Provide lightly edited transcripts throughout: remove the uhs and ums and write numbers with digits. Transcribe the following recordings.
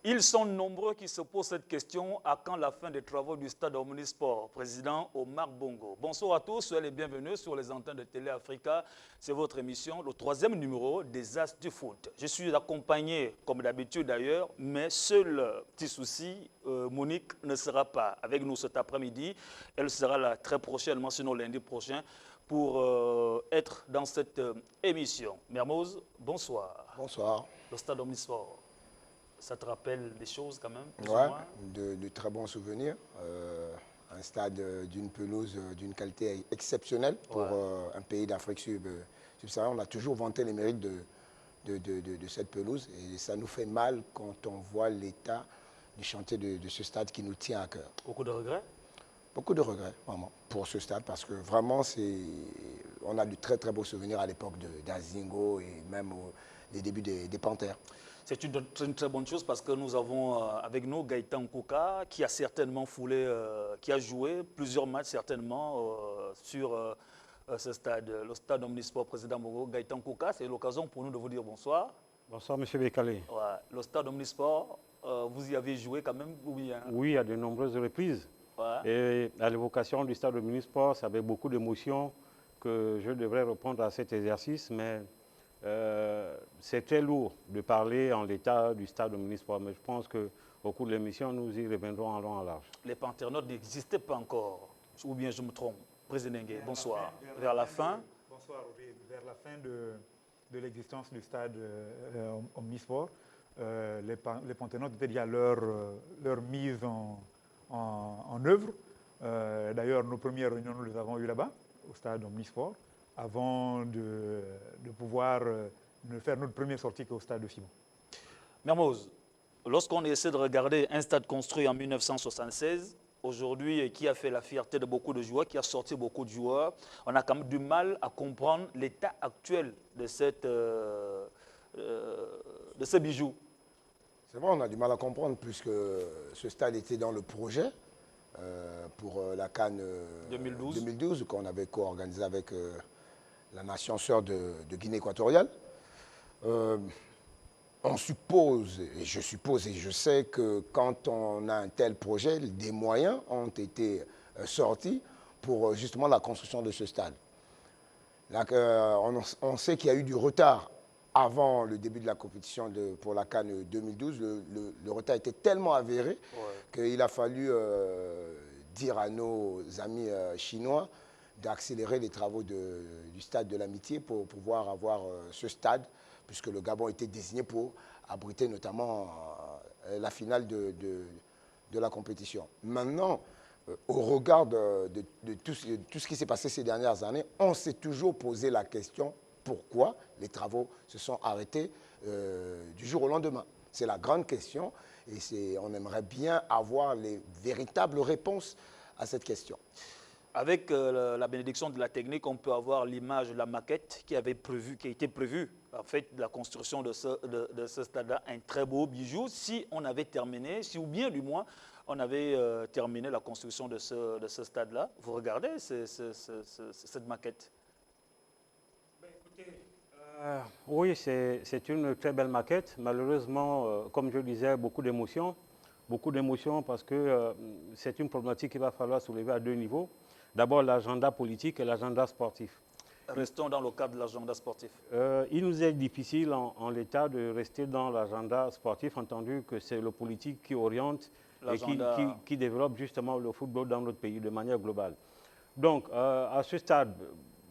Ils sont nombreux qui se posent cette question à quand la fin des travaux du stade Omnisport. Président Omar Bongo. Bonsoir à tous, soyez les bienvenus sur les antennes de Télé Africa. C'est votre émission, le 3e numéro des As du foot. Je suis accompagné, comme d'habitude d'ailleurs, mais seul petit souci, Monique ne sera pas avec nous cet après-midi. Elle sera là très prochainement, sinon lundi prochain, pour être dans cette émission. Mermoz, bonsoir. Bonsoir. Le stade Omnisport. Ça te rappelle des choses quand même, plus ou Ouais, moins? de très bons souvenirs. Un stade d'une pelouse d'une qualité exceptionnelle pour un pays d'Afrique subsaharienne. On a toujours vanté les mérites de cette pelouse et ça nous fait mal quand on voit l'état du chantier de ce stade qui nous tient à cœur. Beaucoup de regrets? Beaucoup de regrets, vraiment, pour ce stade parce que vraiment, on a de très très beaux souvenirs à l'époque d'Azingo et même les débuts des Panthères. C'est une très bonne chose parce que nous avons avec nous Gaëtan Kouka qui a certainement foulé, qui a joué plusieurs matchs certainement sur ce stade, le stade Omnisport Président Bongo. Gaëtan Kouka, c'est l'occasion pour nous de vous dire bonsoir. Bonsoir, M. Bekale. Ouais, le stade Omnisport, vous y avez joué quand même ou bien? Oui, à de nombreuses reprises. Ouais. Et à l'évocation du stade Omnisport, c'est avec beaucoup d'émotion que je devrais répondre à cet exercice, mais c'est très lourd de parler en l'état du stade Omnisport, mais je pense qu'au cours de l'émission, nous y reviendrons en long et en large. Les panternautes n'existaient pas encore, ou bien je me trompe. Président Ngué, bonsoir. Vers la fin. Bonsoir, vers la fin de l'existence du stade Omnisport, les panternautes étaient déjà leur mise en œuvre. D'ailleurs, nos premières réunions, nous les avons eues là-bas, au stade Omnisport, avant de pouvoir ne faire notre première sortie qu'au stade de Simon. Mermoz, lorsqu'on essaie de regarder un stade construit en 1976, aujourd'hui, qui a fait la fierté de beaucoup de joueurs, qui a sorti beaucoup de joueurs, on a quand même du mal à comprendre l'état actuel de ce bijou. C'est vrai, on a du mal à comprendre puisque ce stade était dans le projet pour la CAN 2012 qu'on avait co-organisé avec la nation sœur de Guinée équatoriale. On suppose, et je sais que quand on a un tel projet, des moyens ont été sortis pour justement la construction de ce stade. Là, on sait qu'il y a eu du retard avant le début de la compétition pour la CAN 2012. Le retard était tellement avéré qu'il a fallu dire à nos amis chinois d'accélérer les travaux du stade de l'Amitié pour pouvoir avoir ce stade, puisque le Gabon était désigné pour abriter notamment la finale de la compétition. Maintenant, au regard de tout ce qui s'est passé ces dernières années, on s'est toujours posé la question pourquoi les travaux se sont arrêtés du jour au lendemain. C'est la grande question et on aimerait bien avoir les véritables réponses à cette question. Avec la bénédiction de la technique, on peut avoir l'image de la maquette qui a été prévue, en fait, de la construction de ce stade-là, un très beau bijou. Si on avait terminé, ou bien du moins, on avait terminé la construction de ce stade-là. Vous regardez cette maquette? Oui, c'est une très belle maquette. Malheureusement, comme je le disais, beaucoup d'émotions parce que c'est une problématique qu'il va falloir soulever à deux niveaux. D'abord, l'agenda politique et l'agenda sportif. Restons dans le cadre de l'agenda sportif. Il nous est difficile en l'état de rester dans l'agenda sportif, entendu que c'est le politique qui oriente et qui développe justement le football dans notre pays de manière globale. Donc, à ce stade,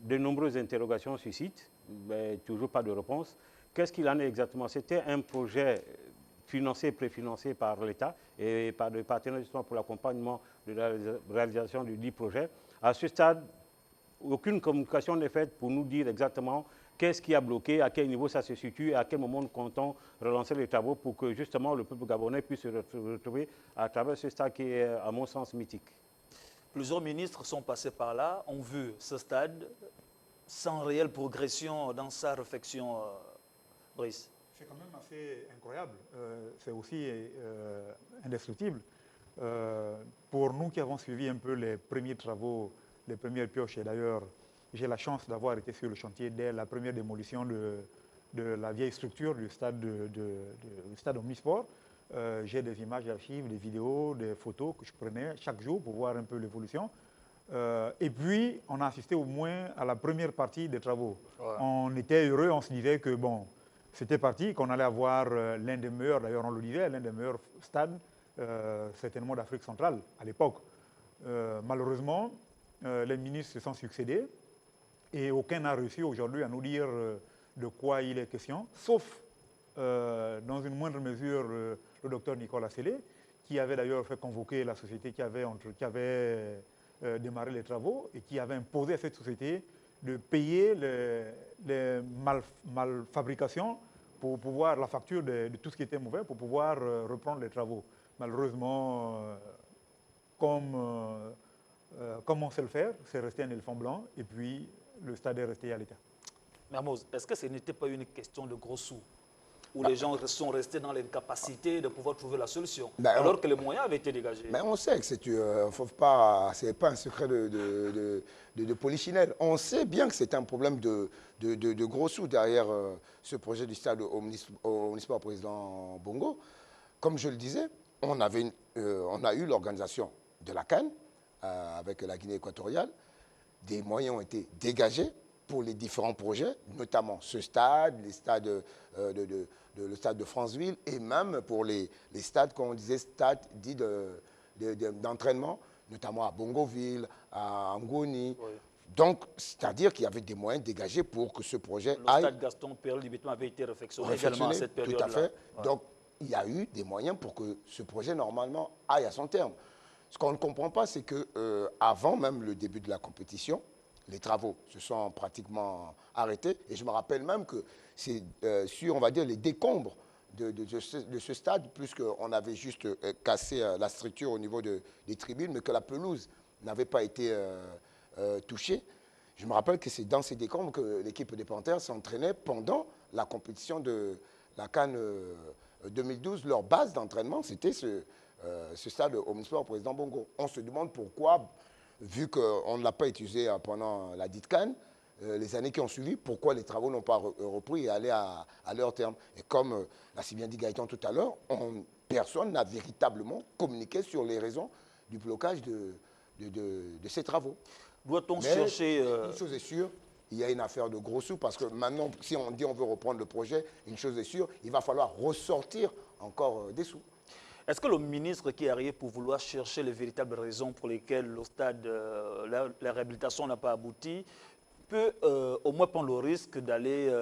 de nombreuses interrogations suscitent, mais toujours pas de réponse. Qu'est-ce qu'il en est exactement? C'était un projet financé, préfinancé par l'État et par des partenaires justement pour l'accompagnement de la réalisation du dit projet. À ce stade, aucune communication n'est faite pour nous dire exactement qu'est-ce qui a bloqué, à quel niveau ça se situe et à quel moment nous comptons relancer les travaux pour que justement le peuple gabonais puisse se retrouver à travers ce stade qui est, à mon sens, mythique. Plusieurs ministres sont passés par là, ont vu ce stade sans réelle progression dans sa réflexion, Brice. C'est quand même assez incroyable. C'est aussi indescriptible. Pour nous qui avons suivi un peu les premiers travaux, les premières pioches, et d'ailleurs, j'ai la chance d'avoir été sur le chantier dès la première démolition de la vieille structure du stade Omnisport. J'ai des images d'archives, des vidéos, des photos que je prenais chaque jour pour voir un peu l'évolution. Et puis, on a assisté au moins à la première partie des travaux. Ouais. On était heureux, on se disait que bon, c'était parti, qu'on allait avoir l'un des meilleurs, d'ailleurs on le disait, l'un des meilleurs stades, certainement d'Afrique centrale à l'époque. Malheureusement, les ministres se sont succédés et aucun n'a réussi aujourd'hui à nous dire de quoi il est question, sauf dans une moindre mesure le docteur Nicolas Sellé, qui avait d'ailleurs fait convoquer la société qui avait démarré les travaux et qui avait imposé à cette société de payer les malfabrications pour pouvoir, la facture de tout ce qui était mauvais, pour pouvoir reprendre les travaux. Malheureusement, comme on sait le faire, c'est resté un éléphant blanc et puis le stade est resté à l'état. Mermoz, est-ce que ce n'était pas une question de gros sous où les gens sont restés dans l'incapacité de pouvoir trouver la solution, alors que les moyens avaient été dégagés? Mais on sait que ce n'est pas un secret de polichinelle. On sait bien que c'est un problème de gros sous derrière ce projet du stade Omnisport président Bongo. Comme je le disais, on a eu l'organisation de la CAN avec la Guinée équatoriale. Des moyens ont été dégagés pour les différents projets, notamment ce stade, les stades le stade de Franceville et même pour les stades, comme on disait, stades dits d'entraînement, notamment à Bongoville, à Ngoni. Oui. Donc, c'est-à-dire qu'il y avait des moyens dégagés pour que ce projet aille... Le stade Gaston Perle-Libiton avait été réfléchionné également à cette période-là. Tout à fait. Ouais. Donc, il y a eu des moyens pour que ce projet, normalement, aille à son terme. Ce qu'on ne comprend pas, c'est qu'avant même le début de la compétition, les travaux se sont pratiquement arrêtés. Et je me rappelle même que c'est sur, on va dire, les décombres de ce stade, puisqu'on avait juste cassé la structure au niveau des tribunes, mais que la pelouse n'avait pas été touchée. Je me rappelle que c'est dans ces décombres que l'équipe des Panthères s'entraînait pendant la compétition de la CAN 2012. Leur base d'entraînement, c'était ce stade Omnisport président Bongo. On se demande pourquoi, vu qu'on ne l'a pas utilisé pendant la dite CAN, les années qui ont suivi, pourquoi les travaux n'ont pas repris et allé à leur terme. Et comme l'a si bien dit Gaëtan tout à l'heure, personne n'a véritablement communiqué sur les raisons du blocage de ces travaux. Doit-on chercher... Une chose est sûre, il y a une affaire de gros sous, parce que maintenant, si on dit on veut reprendre le projet, une chose est sûre, il va falloir ressortir encore des sous. Est-ce que le ministre qui est arrivé pour vouloir chercher les véritables raisons pour lesquelles le stade, la réhabilitation n'a pas abouti, peut au moins prendre le risque d'aller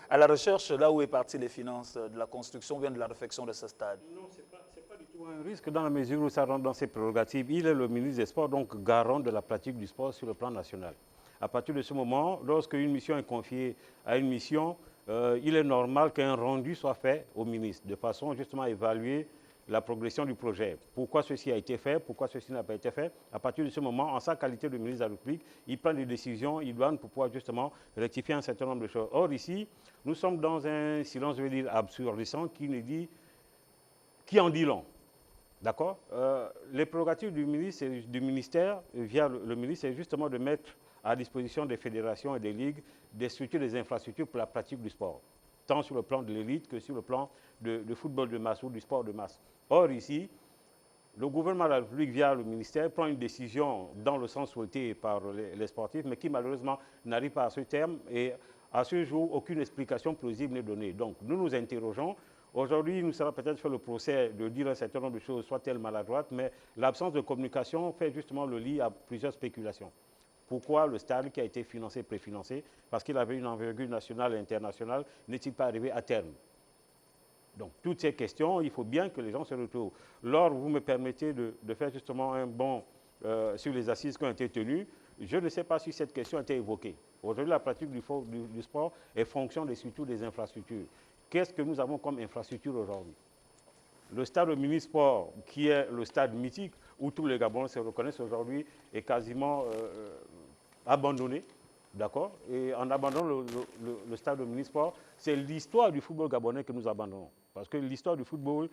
à la recherche là où est parti les finances de la construction, bien de la réfection de ce stade? Non, ce n'est pas du tout un risque dans la mesure où ça rentre dans ses prérogatives. Il est le ministre des Sports, donc garant de la pratique du sport sur le plan national. À partir de ce moment, lorsque une mission est confiée à une mission, il est normal qu'un rendu soit fait au ministre, de façon justement à évaluer la progression du projet. Pourquoi ceci a été fait, pourquoi ceci n'a pas été fait. À partir de ce moment, en sa qualité de ministre de la République, il prend des décisions idoines pour pouvoir justement rectifier un certain nombre de choses. Or ici, nous sommes dans un silence, je veux dire, absurdissant qui en dit long. D'accord? Les prérogatives du ministère, via le ministre, c'est justement de mettre à disposition des fédérations et des ligues des structures, des infrastructures pour la pratique du sport, tant sur le plan de l'élite que sur le plan de football de masse ou du sport de masse. Or ici, le gouvernement de la République, via le ministère, prend une décision dans le sens souhaité par les sportifs, mais qui malheureusement n'arrive pas à ce terme et à ce jour, aucune explication plausible n'est donnée. Donc nous nous interrogeons. Aujourd'hui, nous serons peut-être fait le procès de dire un certain nombre de choses, soit-elles maladroites, mais l'absence de communication fait justement le lit à plusieurs spéculations. Pourquoi le stade qui a été financé, préfinancé, parce qu'il avait une envergure nationale et internationale, n'est-il pas arrivé à terme? Donc, toutes ces questions, il faut bien que les gens se retrouvent. Lors, vous me permettez de faire justement un bond sur les assises qui ont été tenues. Je ne sais pas si cette question a été évoquée. Aujourd'hui, la pratique du sport est fonction surtout des infrastructures. Qu'est-ce que nous avons comme infrastructure aujourd'hui? Le stade Omnisport, qui est le stade mythique, où tous les Gabonais se reconnaissent aujourd'hui, est quasiment abandonné. D'accord? Et en abandonnant le stade Omnisport, c'est l'histoire du football gabonais que nous abandonnons. Parce que l'histoire du football,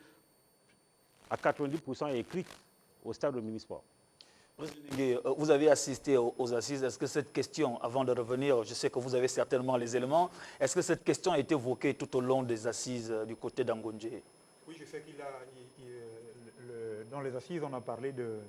à 90%, est écrite au stade Omnisport. Vous avez assisté aux assises. Est-ce que cette question, avant de revenir, je sais que vous avez certainement les éléments, est-ce que cette question a été évoquée tout au long des assises du côté d'Angondje? Oui, je sais dans les assises, on a parlé de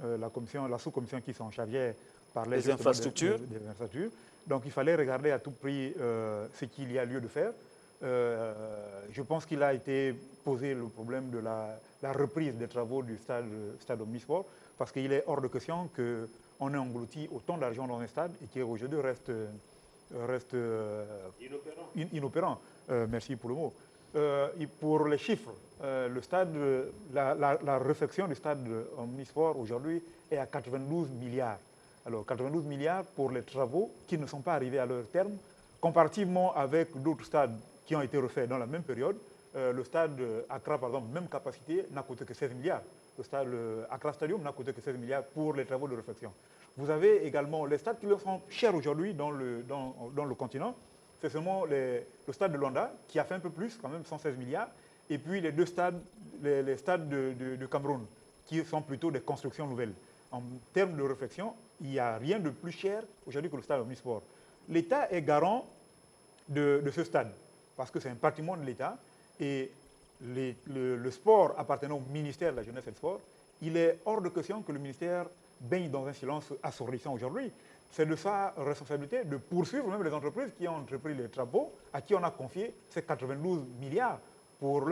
la sous-commission qui s'en chargeait par les infrastructures. Des infrastructures. Donc il fallait regarder à tout prix ce qu'il y a lieu de faire. Je pense qu'il a été posé le problème de la reprise des travaux du stade Omnisport, parce qu'il est hors de question qu'on ait englouti autant d'argent dans un stade et qui aujourd'hui reste inopérant. Merci pour le mot. Et pour les chiffres, le stade, la réfection du stade Omnisport aujourd'hui est à 92 milliards. Alors 92 milliards pour les travaux qui ne sont pas arrivés à leur terme, comparativement avec d'autres stades qui ont été refaits dans la même période. Le stade Accra, par exemple, même capacité, n'a coûté que 16 milliards. Le stade Accra Stadium n'a coûté que 16 milliards pour les travaux de réfection. Vous avez également les stades qui leur sont chers aujourd'hui dans le continent. C'est seulement le stade de Luanda qui a fait un peu plus, quand même 116 milliards. Et puis les deux stades, les stades de Cameroun, qui sont plutôt des constructions nouvelles. En termes de réflexion, il n'y a rien de plus cher aujourd'hui que le stade Omnisport. L'État est garant de ce stade, parce que c'est un patrimoine de l'État. Et le sport appartenant au ministère de la Jeunesse et du Sport, il est hors de question que le ministère baigne dans un silence assourdissant aujourd'hui. C'est de sa responsabilité de poursuivre même les entreprises qui ont entrepris les travaux, à qui on a confié ces 92 milliards pour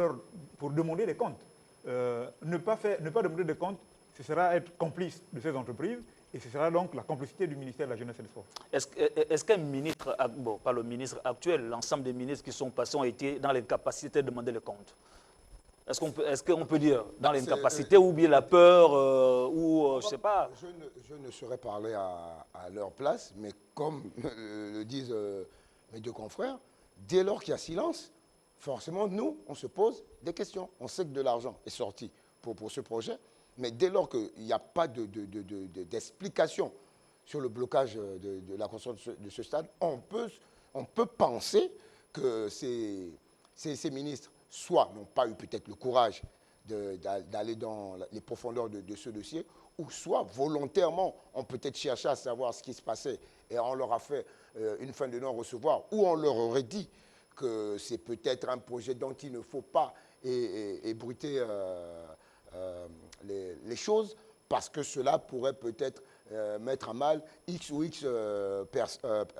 demander des comptes. Ne pas demander des comptes, ce sera être complice de ces entreprises, et ce sera donc la complicité du ministère de la Jeunesse et du Sport. Est-ce qu'un ministre, bon, pas le ministre actuel, l'ensemble des ministres qui sont passés ont été dans l'incapacité de demander les comptes? Est-ce qu'on peut dire dans l'incapacité ou bien la peur ou je ne sais pas? Je ne saurais parler à leur place, mais comme le disent mes deux confrères, dès lors qu'il y a silence, forcément, nous, on se pose des questions. On sait que de l'argent est sorti pour ce projet, mais dès lors qu'il n'y a pas d'explication sur le blocage de la construction de ce stade, on peut penser que ces ministres soit n'ont pas eu peut-être le courage d'aller dans les profondeurs de ce dossier, ou soit volontairement ont peut-être cherché à savoir ce qui se passait et on leur a fait une fin de non-recevoir, ou on leur aurait dit que c'est peut-être un projet dont il ne faut pas ébruiter les choses, parce que cela pourrait peut-être mettre à mal X ou X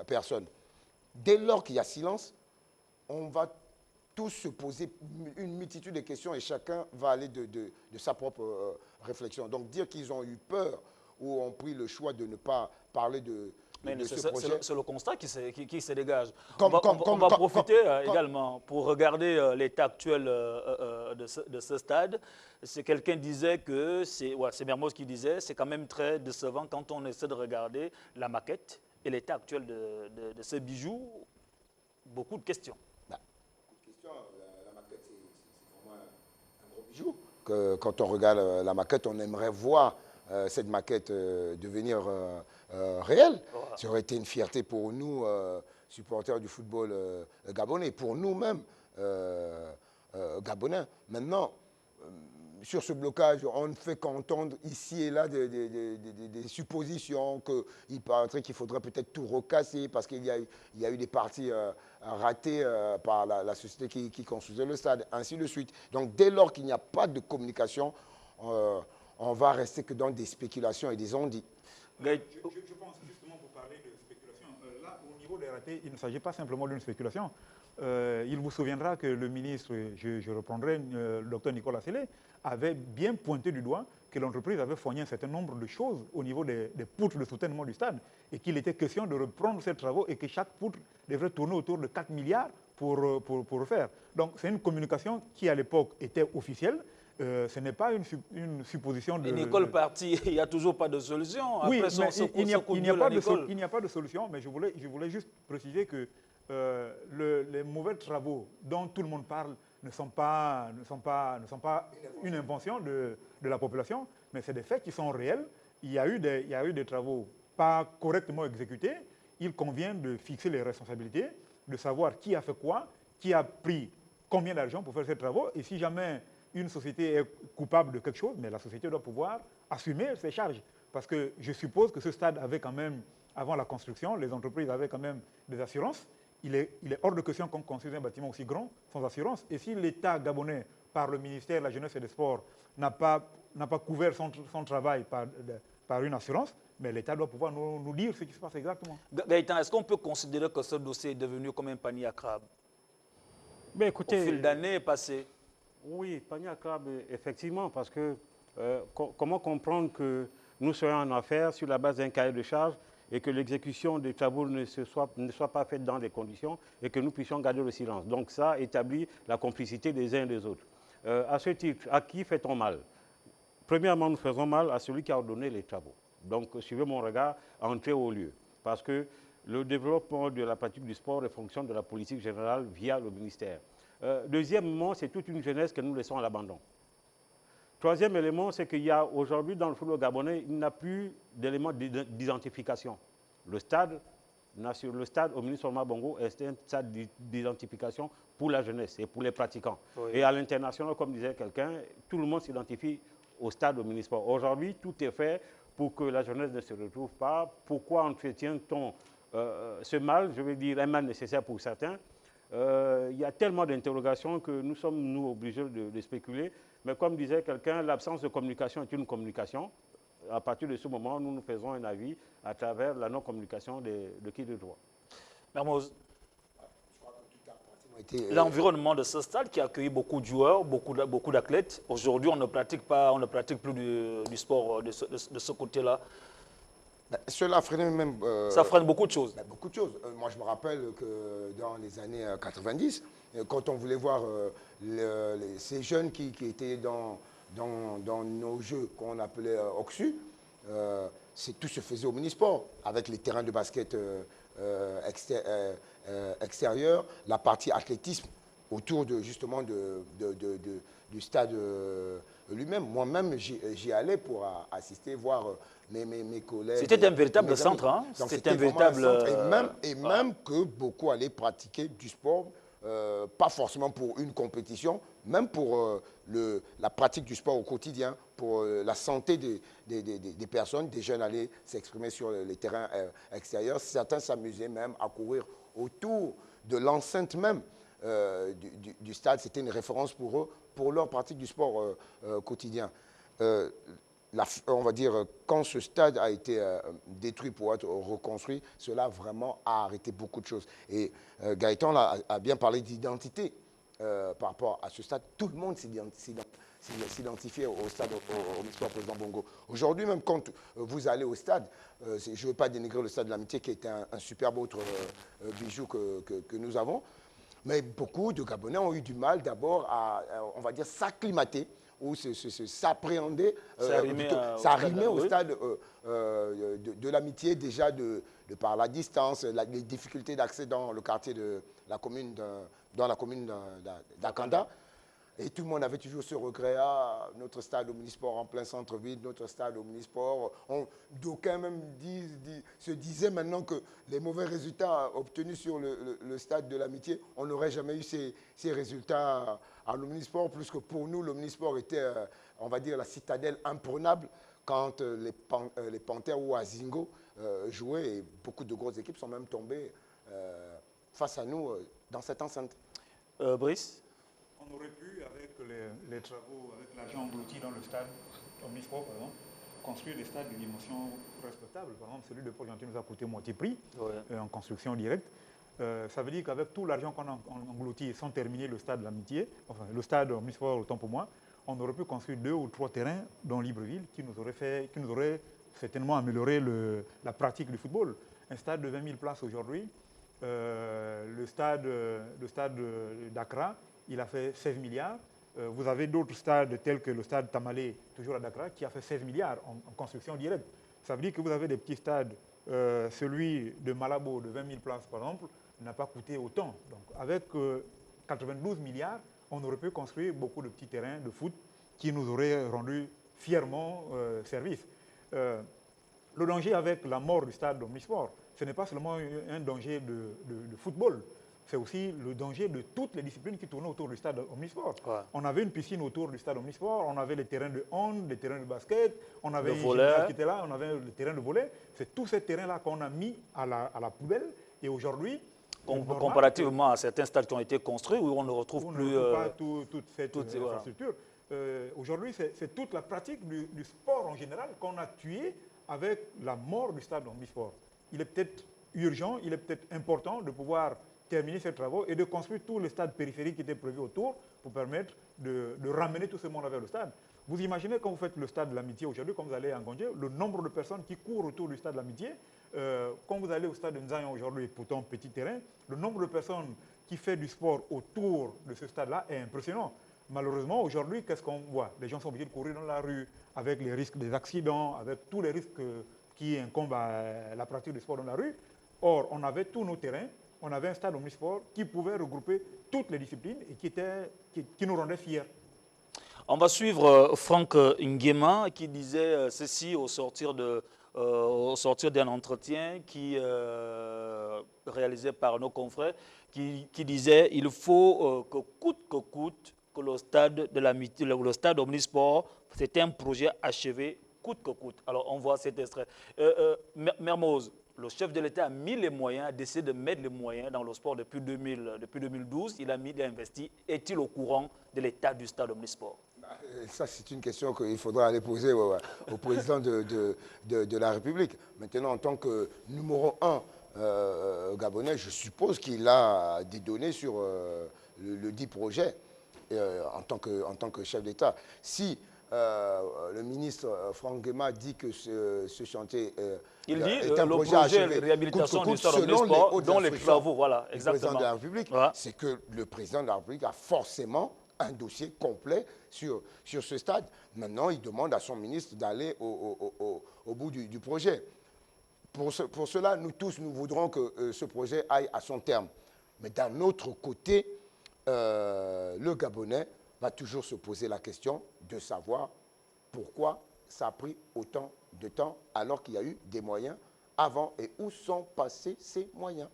personnes. Dès lors qu'il y a silence, on va tous se poser une multitude de questions et chacun va aller de sa propre réflexion. Donc dire qu'ils ont eu peur ou ont pris le choix de ne pas parler de ce projet. C'est le constat qui se dégage. On va profiter également pour regarder l'état actuel de ce stade. Quelqu'un disait que, c'est Mermoz qui disait, c'est quand même très décevant quand on essaie de regarder la maquette et l'état actuel de ce bijou. Beaucoup de questions. La maquette, c'est vraiment un gros bijou. Quand on regarde la maquette, on aimerait voir cette maquette devenir réelle. Voilà. Ça aurait été une fierté pour nous, supporters du football gabonais, pour nous-mêmes gabonais. Maintenant, sur ce blocage, on ne fait qu'entendre ici et là des suppositions qu'il paraîtrait qu'il faudrait peut-être tout recasser parce qu'il y a eu des parties ratées par la société qui construisait le stade, ainsi de suite. Donc dès lors qu'il n'y a pas de communication, on va rester que dans des spéculations et des on-dit. Je pense justement pour parler de spéculation, là au niveau des ratés, il ne s'agit pas simplement d'une spéculation. Il vous souviendra que le ministre, je reprendrai le docteur Nicolas Sellé, avait bien pointé du doigt que l'entreprise avait fourni un certain nombre de choses au niveau des poutres de soutènement du stade et qu'il était question de reprendre ces travaux et que chaque poutre devrait tourner autour de 4 milliards pour refaire. Donc c'est une communication qui à l'époque était officielle. Ce n'est pas une supposition de... Et Nicole parti, il n'y a toujours pas de solution. Oui, après il n'y a pas de solution, mais je voulais juste préciser que les mauvais travaux dont tout le monde parle ne sont pas une invention de la population, mais c'est des faits qui sont réels. Il y a eu des travaux pas correctement exécutés. Il convient de fixer les responsabilités, de savoir qui a fait quoi, qui a pris combien d'argent pour faire ces travaux. Et si jamais une société est coupable de quelque chose, mais la société doit pouvoir assumer ses charges. Parce que je suppose que ce stade avait quand même, avant la construction, les entreprises avaient quand même des assurances. Il est hors de question qu'on construise un bâtiment aussi grand sans assurance. Et si l'État gabonais, par le ministère de la Jeunesse et des Sports, n'a pas couvert son travail par une assurance, mais l'État doit pouvoir nous dire ce qui se passe exactement. Gaëtan, est-ce qu'on peut considérer que ce dossier est devenu comme un panier à crabe? Ben, écoutez, au fil d'années passées? Oui, panier à crabe, effectivement, parce que comment comprendre que nous soyons en affaires sur la base d'un cahier de charges et que l'exécution des travaux ne soit pas faite dans les conditions et que nous puissions garder le silence. Donc ça établit la complicité des uns et des autres. À ce titre, à qui fait-on mal? Premièrement, nous faisons mal à celui qui a ordonné les travaux. Donc, suivez mon regard, entrer au lieu. Parce que le développement de la pratique du sport est fonction de la politique générale via le ministère. Deuxièmement, c'est toute une jeunesse que nous laissons à l'abandon. Troisième élément, c'est qu'il y a aujourd'hui dans le football gabonais, il n'y a plus d'éléments d'identification. Le stade au ministre Omar Bongo est un stade d'identification pour la jeunesse et pour les pratiquants. Oui. Et à l'international, comme disait quelqu'un, tout le monde s'identifie au stade au ministre. Aujourd'hui, tout est fait pour que la jeunesse ne se retrouve pas. Pourquoi entretient-on ce mal, je veux dire un mal nécessaire pour certains? Il y a tellement d'interrogations que nous sommes, obligés de spéculer. Mais comme disait quelqu'un, l'absence de communication est une communication. À partir de ce moment, nous faisons un avis à travers la non-communication de qui de droit. Mermoz, l'environnement de ce stade qui a accueilli beaucoup de joueurs, beaucoup d'athlètes. Aujourd'hui, on ne pratique plus du sport de ce côté-là. Cela freine même... ça freine beaucoup de choses. Beaucoup de choses. Moi, je me rappelle que dans les années 90, quand on voulait voir ces jeunes qui étaient dans nos jeux qu'on appelait OXU, tout se faisait au Omnisport, avec les terrains de basket extérieurs, la partie athlétisme autour justement du stade lui-même. Moi-même, j'y allais pour assister, voir mes collègues. C'était un véritable centre, hein? C'était un véritable centre. Et même que beaucoup allaient pratiquer du sport, pas forcément pour une compétition, même pour la pratique du sport au quotidien, pour la santé des personnes. Des jeunes allaient s'exprimer sur les terrains extérieurs. Certains s'amusaient même à courir autour de l'enceinte même du stade. C'était une référence pour eux, pour leur pratique du sport quotidien. On va dire, quand ce stade a été détruit pour être reconstruit, cela vraiment a arrêté beaucoup de choses. Et Gaëtan a bien parlé d'identité par rapport à ce stade. Tout le monde s'identifiait au stade au Omnisport Président Bongo. Aujourd'hui, même quand vous allez au stade, je ne veux pas dénigrer le stade de l'Amitié qui est un superbe autre bijou que nous avons, mais beaucoup de Gabonais ont eu du mal d'abord à, on va dire, s'acclimater ou s'appréhender, s'arrimer au stade de l'Amitié, déjà par la distance, les difficultés d'accès dans le quartier de la commune d'Akanda. Et tout le monde avait toujours ce regret, notre stade Omnisport en plein centre-ville, notre stade Omnisport. D'aucuns même se disaient maintenant que les mauvais résultats obtenus sur le stade de l'Amitié, on n'aurait jamais eu ces résultats à l'Omnisport, plus que pour nous, l'Omnisport était, on va dire, la citadelle imprenable quand les Panthères ou Azingo jouaient. Et beaucoup de grosses équipes sont même tombées face à nous dans cette enceinte. Brice? On aurait pu, avec les travaux, avec l'argent englouti dans le stade Omnisport, par exemple, construire des stades de dimension respectable. Par exemple, celui de Port-Gentil nous a coûté moitié prix en construction directe. Ça veut dire qu'avec tout l'argent qu'on a englouti sans terminer le stade de l'Amitié, enfin le stade Omnisport, autant pour moi, on aurait pu construire 2 ou 3 terrains dans Libreville qui nous auraient certainement amélioré la pratique du football. Un stade de 20 000 places aujourd'hui, le stade d'Accra, il a fait 16 milliards. Vous avez d'autres stades tels que le stade Tamale, toujours à Dakar, qui a fait 16 milliards en construction directe. Ça veut dire que vous avez des petits stades, celui de Malabo de 20 000 places par exemple, n'a pas coûté autant. Donc avec 92 milliards, on aurait pu construire beaucoup de petits terrains de foot qui nous auraient rendu fièrement service. Le danger avec la mort du stade Omnisport, ce n'est pas seulement un danger de football. c'est aussi le danger de toutes les disciplines qui tournaient autour du stade Omnisport. Ouais. On avait une piscine autour du stade Omnisport, on avait les terrains de hand, les terrains de basket, on avait le une volley gymnase qui était là, on avait le terrain de volley. C'est tous ces terrains-là qu'on a mis à la poubelle. Et aujourd'hui, comparativement à certains stades qui ont été construits où on ne retrouve plus... On ne retrouve pas toute cette infrastructure. Aujourd'hui, c'est toute la pratique du sport en général qu'on a tué avec la mort du stade Omnisport. Il est peut-être urgent, il est peut-être important de pouvoir terminer ces travaux et de construire tous les stades périphériques qui étaient prévus autour pour permettre de ramener tout ce monde vers le stade. Vous imaginez quand vous faites le stade de l'Amitié aujourd'hui, quand vous allez à Ngondje, le nombre de personnes qui courent autour du stade de l'Amitié, quand vous allez au stade de Nzayan aujourd'hui, pourtant petit terrain, le nombre de personnes qui fait du sport autour de ce stade-là est impressionnant. Malheureusement, aujourd'hui, qu'est-ce qu'on voit? Les gens sont obligés de courir dans la rue avec les risques des accidents, avec tous les risques qui incombent à la pratique du sport dans la rue. Or, on avait tous nos terrains, on avait un stade omnisport qui pouvait regrouper toutes les disciplines et qui nous rendait fiers. On va suivre Franck Nguema qui disait ceci au sortir d'un entretien réalisé par nos confrères, qui disait il faut que coûte que le stade de l'Amitié, le stade Omnisport, c'était un projet achevé coûte que coûte. Alors on voit cet extrait. Mermoz, le chef de l'État a mis les moyens, a décidé de mettre les moyens dans le sport depuis 2012. Il a investi. Est-il au courant de l'état du stade Omnisport? Ça, c'est une question qu'il faudra aller poser au président de la République. Maintenant, en tant que numéro 1 gabonais, je suppose qu'il a des données sur le dit projet en tant que chef d'État. Si le ministre Franck Nguema dit que ce chantier est un projet de réhabilitation du stade Omnisport, dont les travaux, voilà, exactement. Le président de la République, c'est que le président de la République a forcément un dossier complet sur ce stade. Maintenant, il demande à son ministre d'aller au bout du projet. Pour cela, nous tous, nous voudrons que ce projet aille à son terme. Mais d'un autre côté, le Gabonais va toujours se poser la question de savoir pourquoi ça a pris autant de temps alors qu'il y a eu des moyens avant et où sont passés ces moyens.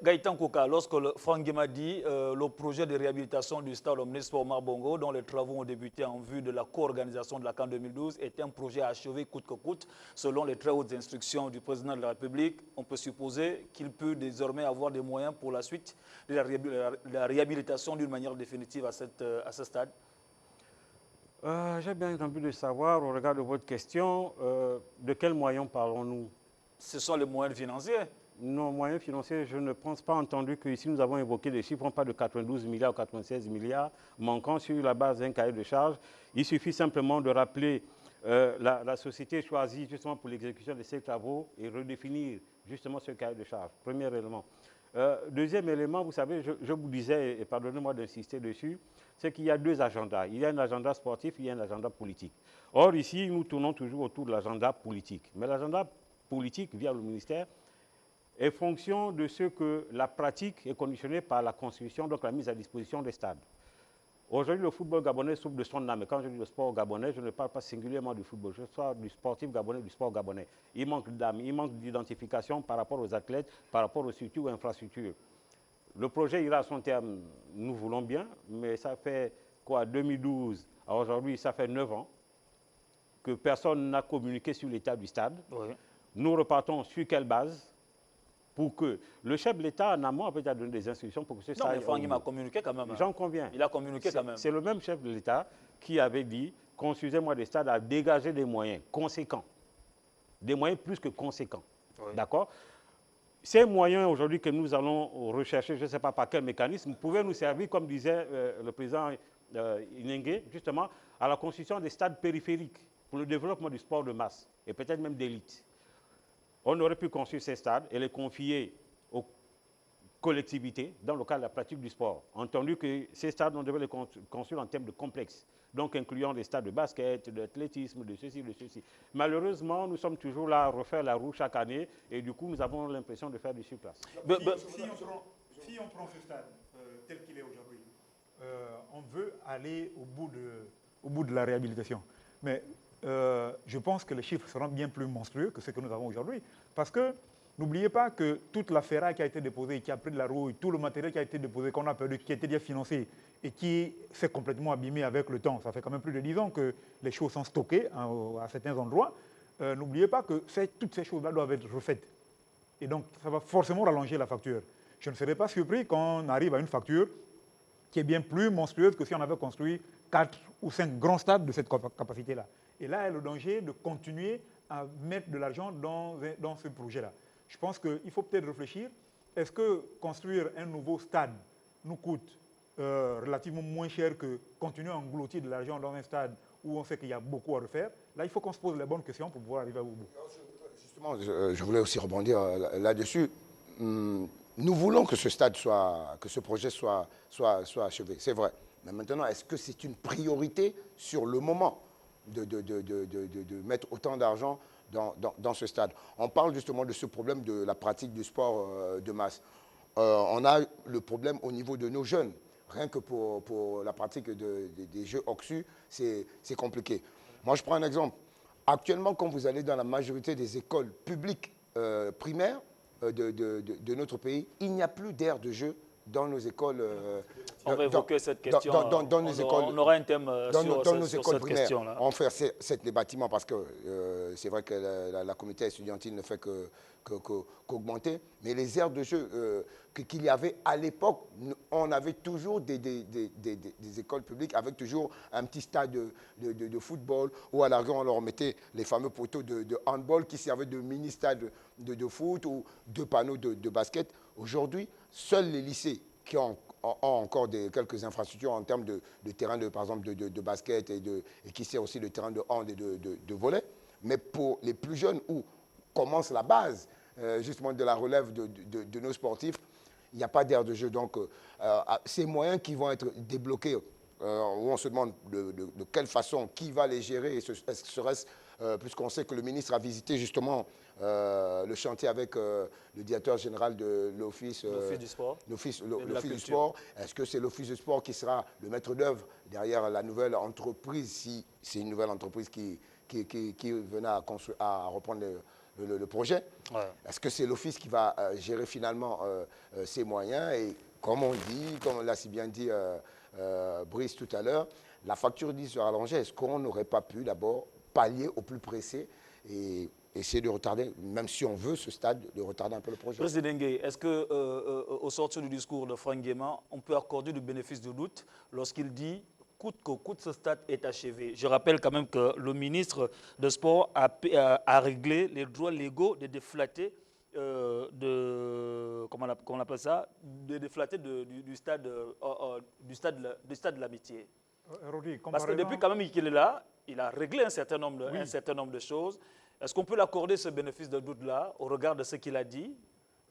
Gaëtan Kouka, lorsque Franck Nguema dit le projet de réhabilitation du stade Omnisport Marbongo, dont les travaux ont débuté en vue de la co-organisation de la CAN 2012, est un projet achevé coûte que coûte, selon les très hautes instructions du président de la République, on peut supposer qu'il peut désormais avoir des moyens pour la suite de la réhabilitation d'une manière définitive à ce stade. J'ai bien envie de savoir, au regard de votre question, de quels moyens parlons-nous? Ce sont les moyens financiers. Non, moyens financiers, je ne pense pas entendu qu'ici nous avons évoqué des chiffres, pas de 92 milliards ou 96 milliards manquant sur la base d'un cahier de charges. Il suffit simplement de rappeler la société choisie justement pour l'exécution de ces travaux et redéfinir justement ce cahier de charges. Premier élément. Deuxième élément, vous savez, je vous disais, et pardonnez-moi d'insister dessus, c'est qu'il y a deux agendas. Il y a un agenda sportif, il y a un agenda politique. Or, ici, nous tournons toujours autour de l'agenda politique. Mais l'agenda politique, via le ministère, est fonction de ce que la pratique est conditionnée par la constitution, donc la mise à disposition des stades. Aujourd'hui, le football gabonais souffre de son âme. Et quand je dis le sport gabonais, je ne parle pas singulièrement du football, je parle du sportif gabonais, du sport gabonais. Il manque d'âme, il manque d'identification par rapport aux athlètes, par rapport aux structures ou infrastructures. Le projet ira à son terme, nous voulons bien, mais ça fait quoi, 2012 à aujourd'hui, ça fait 9 ans que personne n'a communiqué sur l'état du stade. Oui. Nous repartons sur quelle base? Pour que le chef de l'État en amont avait déjà donné des instructions pour que ce stade... Non, mais Franck Nguema a communiqué quand même. J'en conviens. Il a communiqué quand même. C'est le même chef de l'État qui avait dit, construisez-moi des stades à dégager des moyens conséquents. Des moyens plus que conséquents. Oui. D'accord? Ces moyens aujourd'hui que nous allons rechercher, je ne sais pas par quel mécanisme, pouvaient nous servir, comme disait le président Inengue, justement, à la construction des stades périphériques pour le développement du sport de masse et peut-être même d'élite. On aurait pu construire ces stades et les confier aux collectivités dans le cadre de la pratique du sport. Entendu que ces stades, on devait les construire en termes de complexes, donc incluant des stades de basket, d'athlétisme, de ceci, de ceci. Malheureusement, nous sommes toujours là à refaire la roue chaque année et du coup, nous avons l'impression de faire du surplace. Si on prend ce stade tel qu'il est aujourd'hui, on veut aller au bout de la réhabilitation. Mais je pense que les chiffres seront bien plus monstrueux que ce que nous avons aujourd'hui. Parce que N'oubliez pas que toute la ferraille qui a été déposée, qui a pris de la rouille, tout le matériel qui a été déposé, qu'on a perdu, qui a été déjà financé et qui s'est complètement abîmé avec le temps, ça fait quand même plus de 10 ans que les choses sont stockées à certains endroits, n'oubliez pas que toutes ces choses-là doivent être refaites. Et donc, ça va forcément rallonger la facture. Je ne serais pas surpris qu'on arrive à une facture qui est bien plus monstrueuse que si on avait construit 4 ou 5 grands stades de cette capacité-là. Et là, il y a le danger de continuer à mettre de l'argent dans ce projet-là. Je pense qu'il faut peut-être réfléchir. Est-ce que construire un nouveau stade nous coûte relativement moins cher que continuer à engloutir de l'argent dans un stade où on sait qu'il y a beaucoup à refaire? Là, il faut qu'on se pose les bonnes questions pour pouvoir arriver au bout. Justement, je voulais aussi rebondir là-dessus. Nous voulons que ce stade que ce projet soit achevé, c'est vrai. Mais maintenant, est-ce que c'est une priorité sur le moment de mettre autant d'argent dans ce stade? On parle justement de ce problème de la pratique du sport de masse. On a le problème au niveau de nos jeunes. Rien que pour la pratique des jeux OXU, c'est compliqué. Moi, je prends un exemple. Actuellement, quand vous allez dans la majorité des écoles publiques primaires de notre pays, il n'y a plus d'aire de jeu dans nos écoles. On va évoquer cette question. On aura un thème sur cette question-là. On fait les bâtiments parce que c'est vrai que la communauté estudiantine ne fait qu'augmenter. Mais les aires de jeu qu'il y avait à l'époque, on avait toujours des écoles publiques avec toujours un petit stade de football où à l'arrière on leur mettait les fameux poteaux de handball qui servaient de mini-stade de foot ou de panneaux de basket. Aujourd'hui, seuls les lycées qui ont encore quelques infrastructures en termes de terrain, par exemple, de basket et qui sert aussi de terrain de hand et de volley. Mais pour les plus jeunes, où commence la base, justement, de la relève de nos sportifs, il n'y a pas d'aire de jeu. Donc, ces moyens qui vont être débloqués, où on se demande de quelle façon, qui va les gérer, puisqu'on sait que le ministre a visité justement le chantier avec le directeur général de l'Office du sport. L'Office du sport. Est-ce que c'est l'Office du sport qui sera le maître d'œuvre derrière la nouvelle entreprise, si c'est une nouvelle entreprise qui venait à reprendre le projet? Ouais. Est-ce que c'est l'Office qui va gérer finalement ces moyens? Et comme on dit, comme l'a si bien dit Brice tout à l'heure, la facture dit sera allongée. Est-ce qu'on n'aurait pas pu d'abord pallier au plus pressé et essayer de retarder, même si on veut ce stade, de retarder un peu le projet? Président Ngueye, est-ce qu'au sortir du discours de Franck Guéman, on peut accorder du bénéfice de doute lorsqu'il dit coûte que coûte, ce stade est achevé? Je rappelle quand même que le ministre de Sport a réglé les droits légaux des déflatés comment on appelle ça, des déflatés du stade de l'Amitié. Parce que depuis quand même qu'il est là, il a réglé un certain nombre de choses. Est-ce qu'on peut l'accorder ce bénéfice de doute-là au regard de ce qu'il a dit?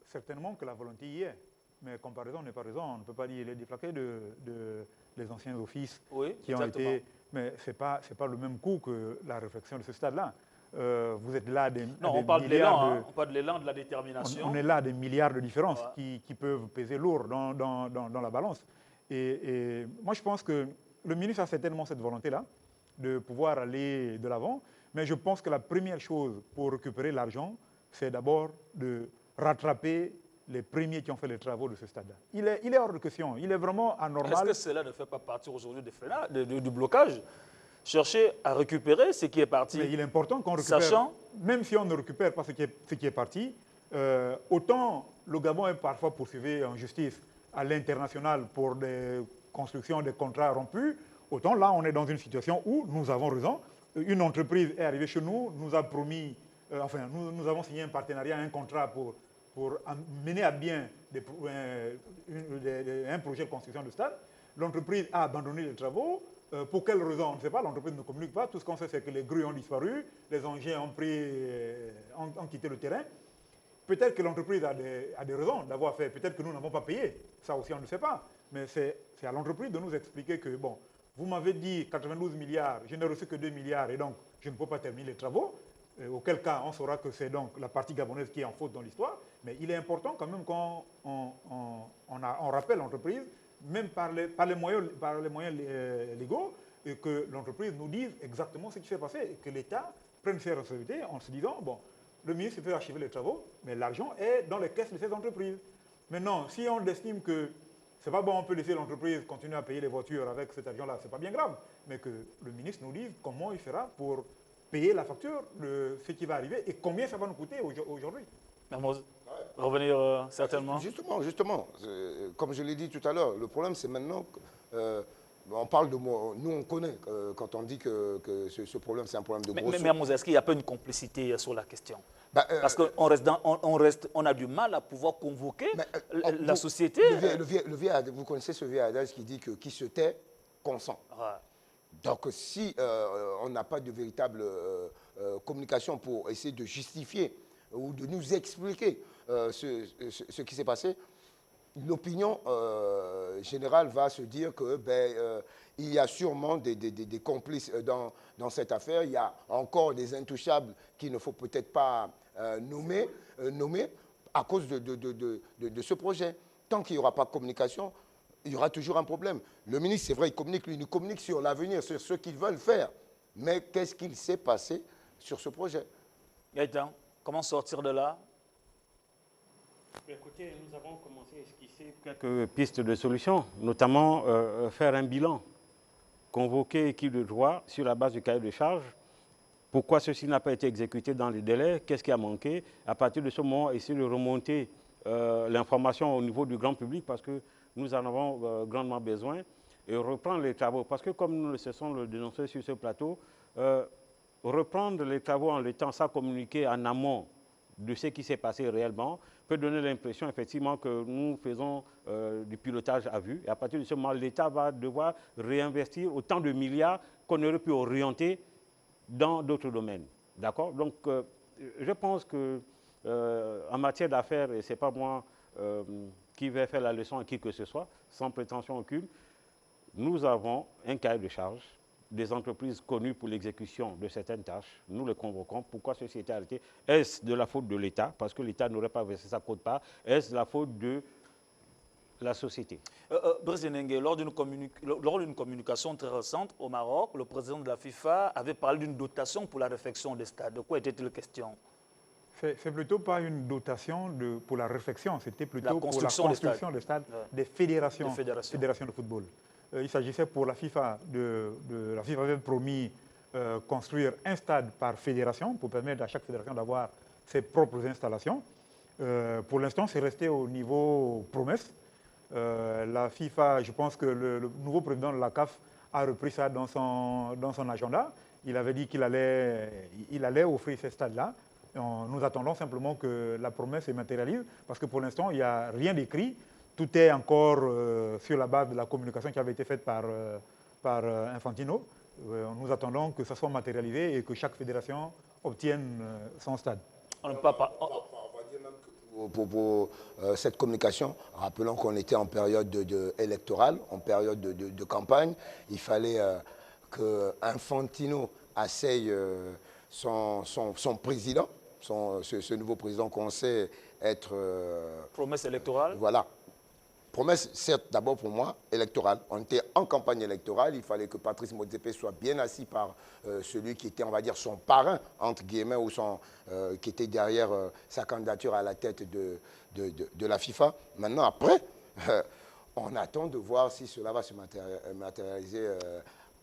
Certainement que la volonté y est. Mais comparaison n'est pas raison. On ne peut pas dire les déflaqués des anciens offices qui ont été... Mais ce n'est pas le même coût que la réflexion de ce stade-là. Vous êtes là on parle de l'élan, on parle de l'élan, de la détermination. On est là des milliards de différences qui peuvent peser lourd dans la balance. Et moi, je pense que le ministre a certainement cette volonté-là de pouvoir aller de l'avant. Mais je pense que la première chose pour récupérer l'argent, c'est d'abord de rattraper les premiers qui ont fait les travaux de ce stade-là. Il est hors de question. Il est vraiment anormal. Est-ce que cela ne fait pas partir aujourd'hui du blocage? Chercher à récupérer ce qui est parti. Mais il est important qu'on récupère, même si on ne récupère pas ce qui est parti, autant le Gabon est parfois poursuivi en justice à l'international pour des constructions, des contrats rompus, autant là on est dans une situation où nous avons raison. Une entreprise est arrivée chez nous, nous a promis, nous avons signé un partenariat, un contrat pour mener à bien un projet de construction de stade. L'entreprise a abandonné les travaux. Pour quelles raisons? On ne sait pas, l'entreprise ne communique pas. Tout ce qu'on sait, c'est que les grues ont disparu, les engins ont quitté le terrain. Peut-être que l'entreprise a des raisons d'avoir fait, peut-être que nous n'avons pas payé. Ça aussi, on ne sait pas. Mais c'est à l'entreprise de nous expliquer que, bon, vous m'avez dit 92 milliards, je n'ai reçu que 2 milliards et donc je ne peux pas terminer les travaux. Auquel cas, on saura que c'est donc la partie gabonaise qui est en faute dans l'histoire. Mais il est important quand même qu'on rappelle l'entreprise, même par les moyens légaux, et que l'entreprise nous dise exactement ce qui s'est passé et que l'État prenne ses responsabilités en se disant, bon, le ministre peut archiver les travaux, mais l'argent est dans les caisses de ces entreprises. Maintenant, si on estime que c'est pas bon, on peut laisser l'entreprise continuer à payer les voitures avec cet argent-là, c'est pas bien grave, mais que le ministre nous dise comment il fera pour payer la facture de ce qui va arriver et combien ça va nous coûter aujourd'hui. Revenir certainement. Justement, comme je l'ai dit tout à l'heure, le problème c'est maintenant que on parle de moi, nous on connaît quand on dit que ce problème c'est un problème de gros sous. Mais est-ce qu'il n'y a pas une complicité sur la question? Parce qu'on a du mal à pouvoir convoquer la société. Vous connaissez ce vieil adage qui dit que qui se tait consent. Ouais. Donc si on n'a pas de véritable communication pour essayer de justifier ou de nous expliquer ce qui s'est passé, l'opinion générale va se dire que il y a sûrement des complices dans cette affaire. Il y a encore des intouchables qu'il ne faut peut-être pas nommer à cause de ce projet. Tant qu'il n'y aura pas de communication, il y aura toujours un problème. Le ministre, c'est vrai, il nous communique sur l'avenir, sur ce qu'ils veulent faire. Mais qu'est-ce qu'il s'est passé sur ce projet? Gaëtan, comment sortir de là? Écoutez, nous avons commencé à esquisser quelques pistes de solutions, notamment faire un bilan, convoquer qui de droit sur la base du cahier de charges, pourquoi ceci n'a pas été exécuté dans les délais, qu'est-ce qui a manqué, à partir de ce moment, essayer de remonter l'information au niveau du grand public parce que nous en avons grandement besoin et reprendre les travaux. Parce que comme nous le cessons de le dénoncer sur ce plateau, reprendre les travaux en l'étant sans communiquer en amont de ce qui s'est passé réellement peut donner l'impression effectivement que nous faisons du pilotage à vue. Et à partir de ce moment, l'État va devoir réinvestir autant de milliards qu'on aurait pu orienter dans d'autres domaines. D'accord? Donc, je pense qu'en matière d'affaires, et ce n'est pas moi qui vais faire la leçon à qui que ce soit, sans prétention aucune, nous avons un cahier de charges des entreprises connues pour l'exécution de certaines tâches. Nous les convoquons. Pourquoi ceci a été arrêté? Est-ce de la faute de l'État, parce que l'État n'aurait pas versé sa quote-part? Est-ce de la faute de la société? Brice Nengue, lors d'une communication très récente au Maroc, le président de la FIFA avait parlé d'une dotation pour la réfection des stades. De quoi était-il question? C'est plutôt pas une dotation pour la réfection, c'était plutôt pour la construction des stades des fédérations de football. Il s'agissait pour la FIFA, la FIFA avait promis construire un stade par fédération pour permettre à chaque fédération d'avoir ses propres installations. Pour l'instant, c'est resté au niveau promesse. La FIFA, je pense que le nouveau président de la CAF a repris ça dans son agenda. Il avait dit qu'il allait offrir ces stades-là. Nous attendons simplement que la promesse se matérialise parce que pour l'instant, il n'y a rien d'écrit. Tout est encore sur la base de la communication qui avait été faite par Infantino. Nous attendons que ça soit matérialisé et que chaque fédération obtienne son stade. On va dire même que pour cette communication, rappelons qu'on était en période électorale, en période de campagne. Il fallait que Infantino asseye son président, ce nouveau président qu'on sait être... promesse électorale. Voilà. Promesse, certes, d'abord pour moi, électorale. On était en campagne électorale, il fallait que Patrice Motsepe soit bien assis par celui qui était, on va dire, son parrain, entre guillemets, ou qui était derrière sa candidature à la tête de la FIFA. Maintenant, après, on attend de voir si cela va se matérialiser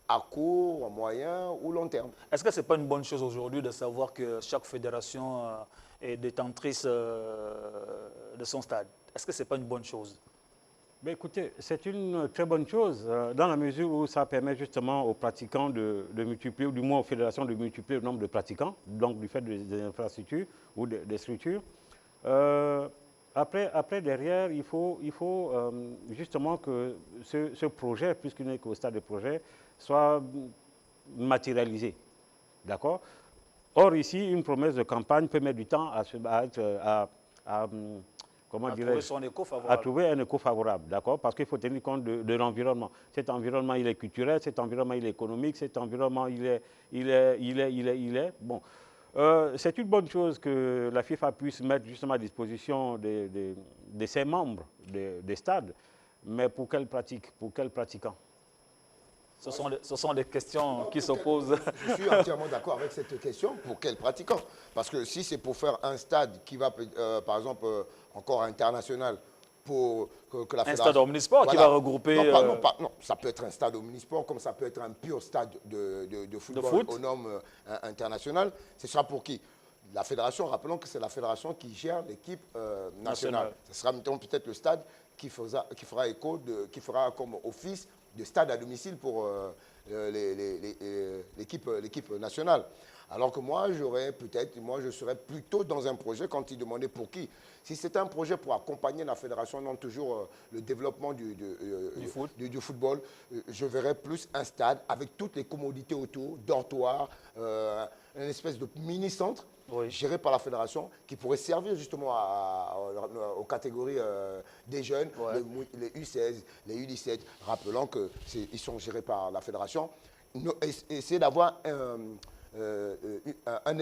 à court, à moyen ou long terme. Est-ce que ce n'est pas une bonne chose aujourd'hui de savoir que chaque fédération est détentrice de son stade? Est-ce que ce n'est pas une bonne chose? Ben écoutez, c'est une très bonne chose dans la mesure où ça permet justement aux pratiquants de multiplier, ou du moins aux fédérations de multiplier le nombre de pratiquants, donc du fait des infrastructures ou des structures. Après, derrière, il faut justement que ce projet, puisqu'il n'est qu'au stade de projet, soit matérialisé. D'accord? Or, ici, une promesse de campagne peut mettre du temps à trouver un écho favorable, d'accord? Parce qu'il faut tenir compte de l'environnement. Cet environnement, il est culturel, cet environnement, il est économique, cet environnement, il est. Bon, c'est une bonne chose que la FIFA puisse mettre justement à disposition de ses membres des stades, mais pour quelle pratique, pour quels pratiquants? Ce sont des questions qui se posent. Je suis entièrement d'accord avec cette question. Pour quel pratiquant? Parce que si c'est pour faire un stade qui va, par exemple, encore international, pour que la fédération... Un stade omnisport qui va regrouper... Non, ça peut être un stade omnisport, comme ça peut être un pur stade de football aux normes internationales. Ce sera pour qui? La fédération, rappelons que c'est la fédération qui gère l'équipe nationale. Ce sera peut-être le stade qui fera écho, qui fera comme office de stade à domicile pour l'équipe nationale. Alors que moi, je serais plutôt dans un projet, quand il demandait pour qui. Si c'est un projet pour accompagner la fédération dans toujours le développement du football, je verrais plus un stade avec toutes les commodités autour, dortoirs, une espèce de mini-centre, géré par la fédération, qui pourrait servir justement aux catégories des jeunes, les U16, les U17, rappelant qu'ils sont gérés par la fédération. Essayer d'avoir une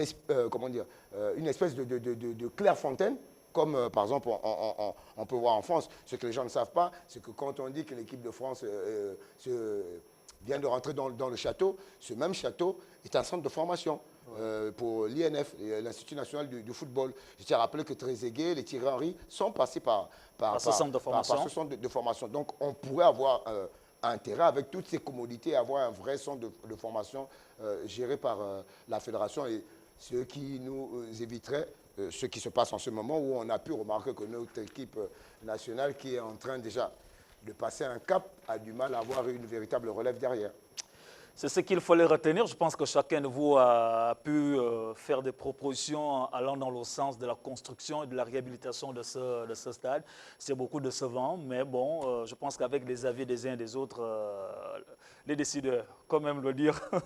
espèce de Clairefontaine, comme par exemple on peut voir en France. Ce que les gens ne savent pas, c'est que quand on dit que l'équipe de France vient de rentrer dans le château, ce même château est un centre de formation. Pour l'INF, l'Institut national du football. Je tiens à rappeler que Trezeguet, les Thierry Henry sont passés par ce centre de formation. Donc on pourrait avoir intérêt avec toutes ces commodités à avoir un vrai centre de formation géré par la fédération, et ce qui nous éviterait ce qui se passe en ce moment, où on a pu remarquer que notre équipe nationale, qui est en train déjà de passer un cap, a du mal à avoir une véritable relève derrière. C'est ce qu'il fallait retenir. Je pense que chacun de vous a pu faire des propositions allant dans le sens de la construction et de la réhabilitation de ce stade. C'est beaucoup décevant, mais bon, je pense qu'avec les avis des uns et des autres, les décideurs, quand même le dire, oui,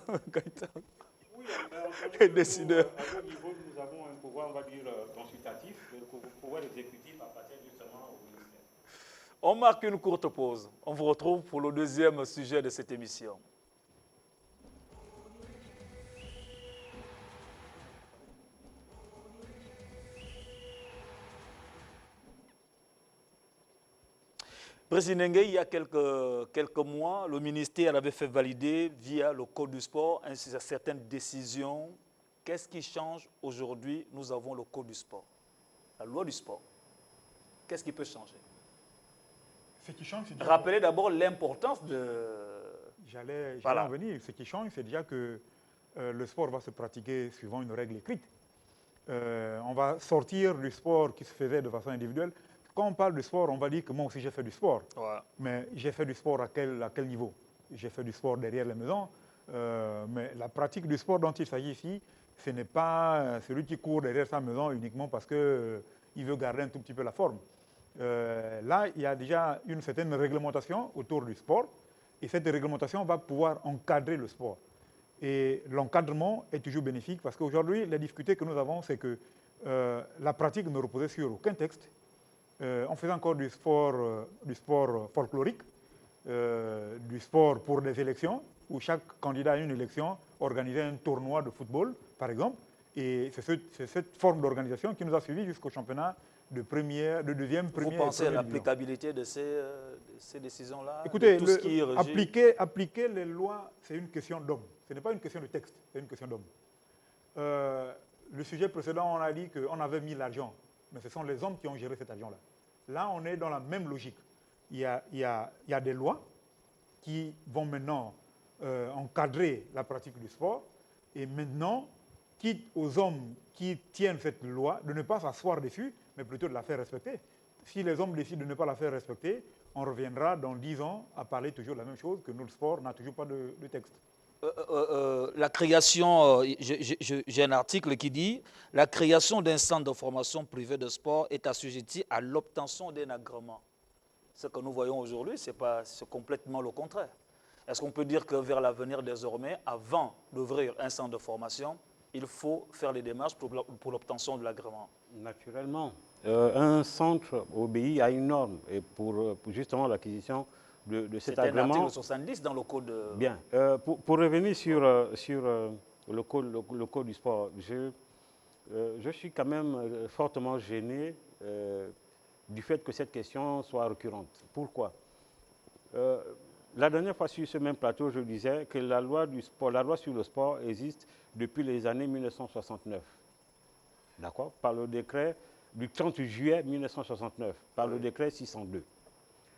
les décideurs. À ce niveau, nous avons un pouvoir, on va dire, consultatif, le pouvoir exécutif à partir justement au ministère. On marque une courte pause. On vous retrouve pour le deuxième sujet de cette émission. Président Nengue, il y a quelques mois, le ministère avait fait valider via le Code du sport certaines décisions. Qu'est-ce qui change aujourd'hui? Nous avons le Code du sport, la loi du sport. Qu'est-ce qui peut changer? Ce qui change, c'est rappelez d'abord l'importance de... J'allais en venir. Ce qui change, c'est déjà que le sport va se pratiquer suivant une règle écrite. On va sortir du sport qui se faisait de façon individuelle. Quand on parle de sport, on va dire que moi aussi j'ai fait du sport. Ouais. Mais j'ai fait du sport à quel niveau? J'ai fait du sport derrière la maison. Mais la pratique du sport dont il s'agit ici, ce n'est pas celui qui court derrière sa maison uniquement parce qu'il veut garder un tout petit peu la forme. Là, il y a déjà une certaine réglementation autour du sport. Et cette réglementation va pouvoir encadrer le sport. Et l'encadrement est toujours bénéfique parce qu'aujourd'hui, la difficulté que nous avons, c'est que la pratique ne reposait sur aucun texte. On faisait encore du sport folklorique, du sport pour des élections, où chaque candidat à une élection organisait un tournoi de football, par exemple. Et c'est cette forme d'organisation qui nous a suivis jusqu'au championnat de deuxième, première. Vous pensez à l'applicabilité de ces décisions-là? Écoutez, appliquer les lois, c'est une question d'homme. Ce n'est pas une question de texte, c'est une question d'homme. Le sujet précédent, on a dit qu'on avait mis l'argent, mais ce sont les hommes qui ont géré cet argent-là. Là, on est dans la même logique. Il y a des lois qui vont maintenant encadrer la pratique du sport, et maintenant, quitte aux hommes qui tiennent cette loi de ne pas s'asseoir dessus, mais plutôt de la faire respecter. Si les hommes décident de ne pas la faire respecter, on reviendra dans 10 ans à parler toujours de la même chose, que notre sport n'a toujours pas de texte. La création, j'ai un article qui dit « La création d'un centre de formation privé de sport est assujettie à l'obtention d'un agrément ». Ce que nous voyons aujourd'hui, c'est complètement le contraire. Est-ce qu'on peut dire que vers l'avenir désormais, avant d'ouvrir un centre de formation, il faut faire les démarches pour l'obtention de l'agrément? Naturellement. Un centre obéit à une norme et pour justement l'acquisition de cet agrément. C'est un article 70 dans le code. Bien. Pour revenir sur le code du sport, je suis quand même fortement gêné du fait que cette question soit récurrente. Pourquoi? La dernière fois sur ce même plateau, je disais que la loi sur le sport existe depuis les années 1969. D'accord? Par le décret du 30 juillet 1969, par le décret 602.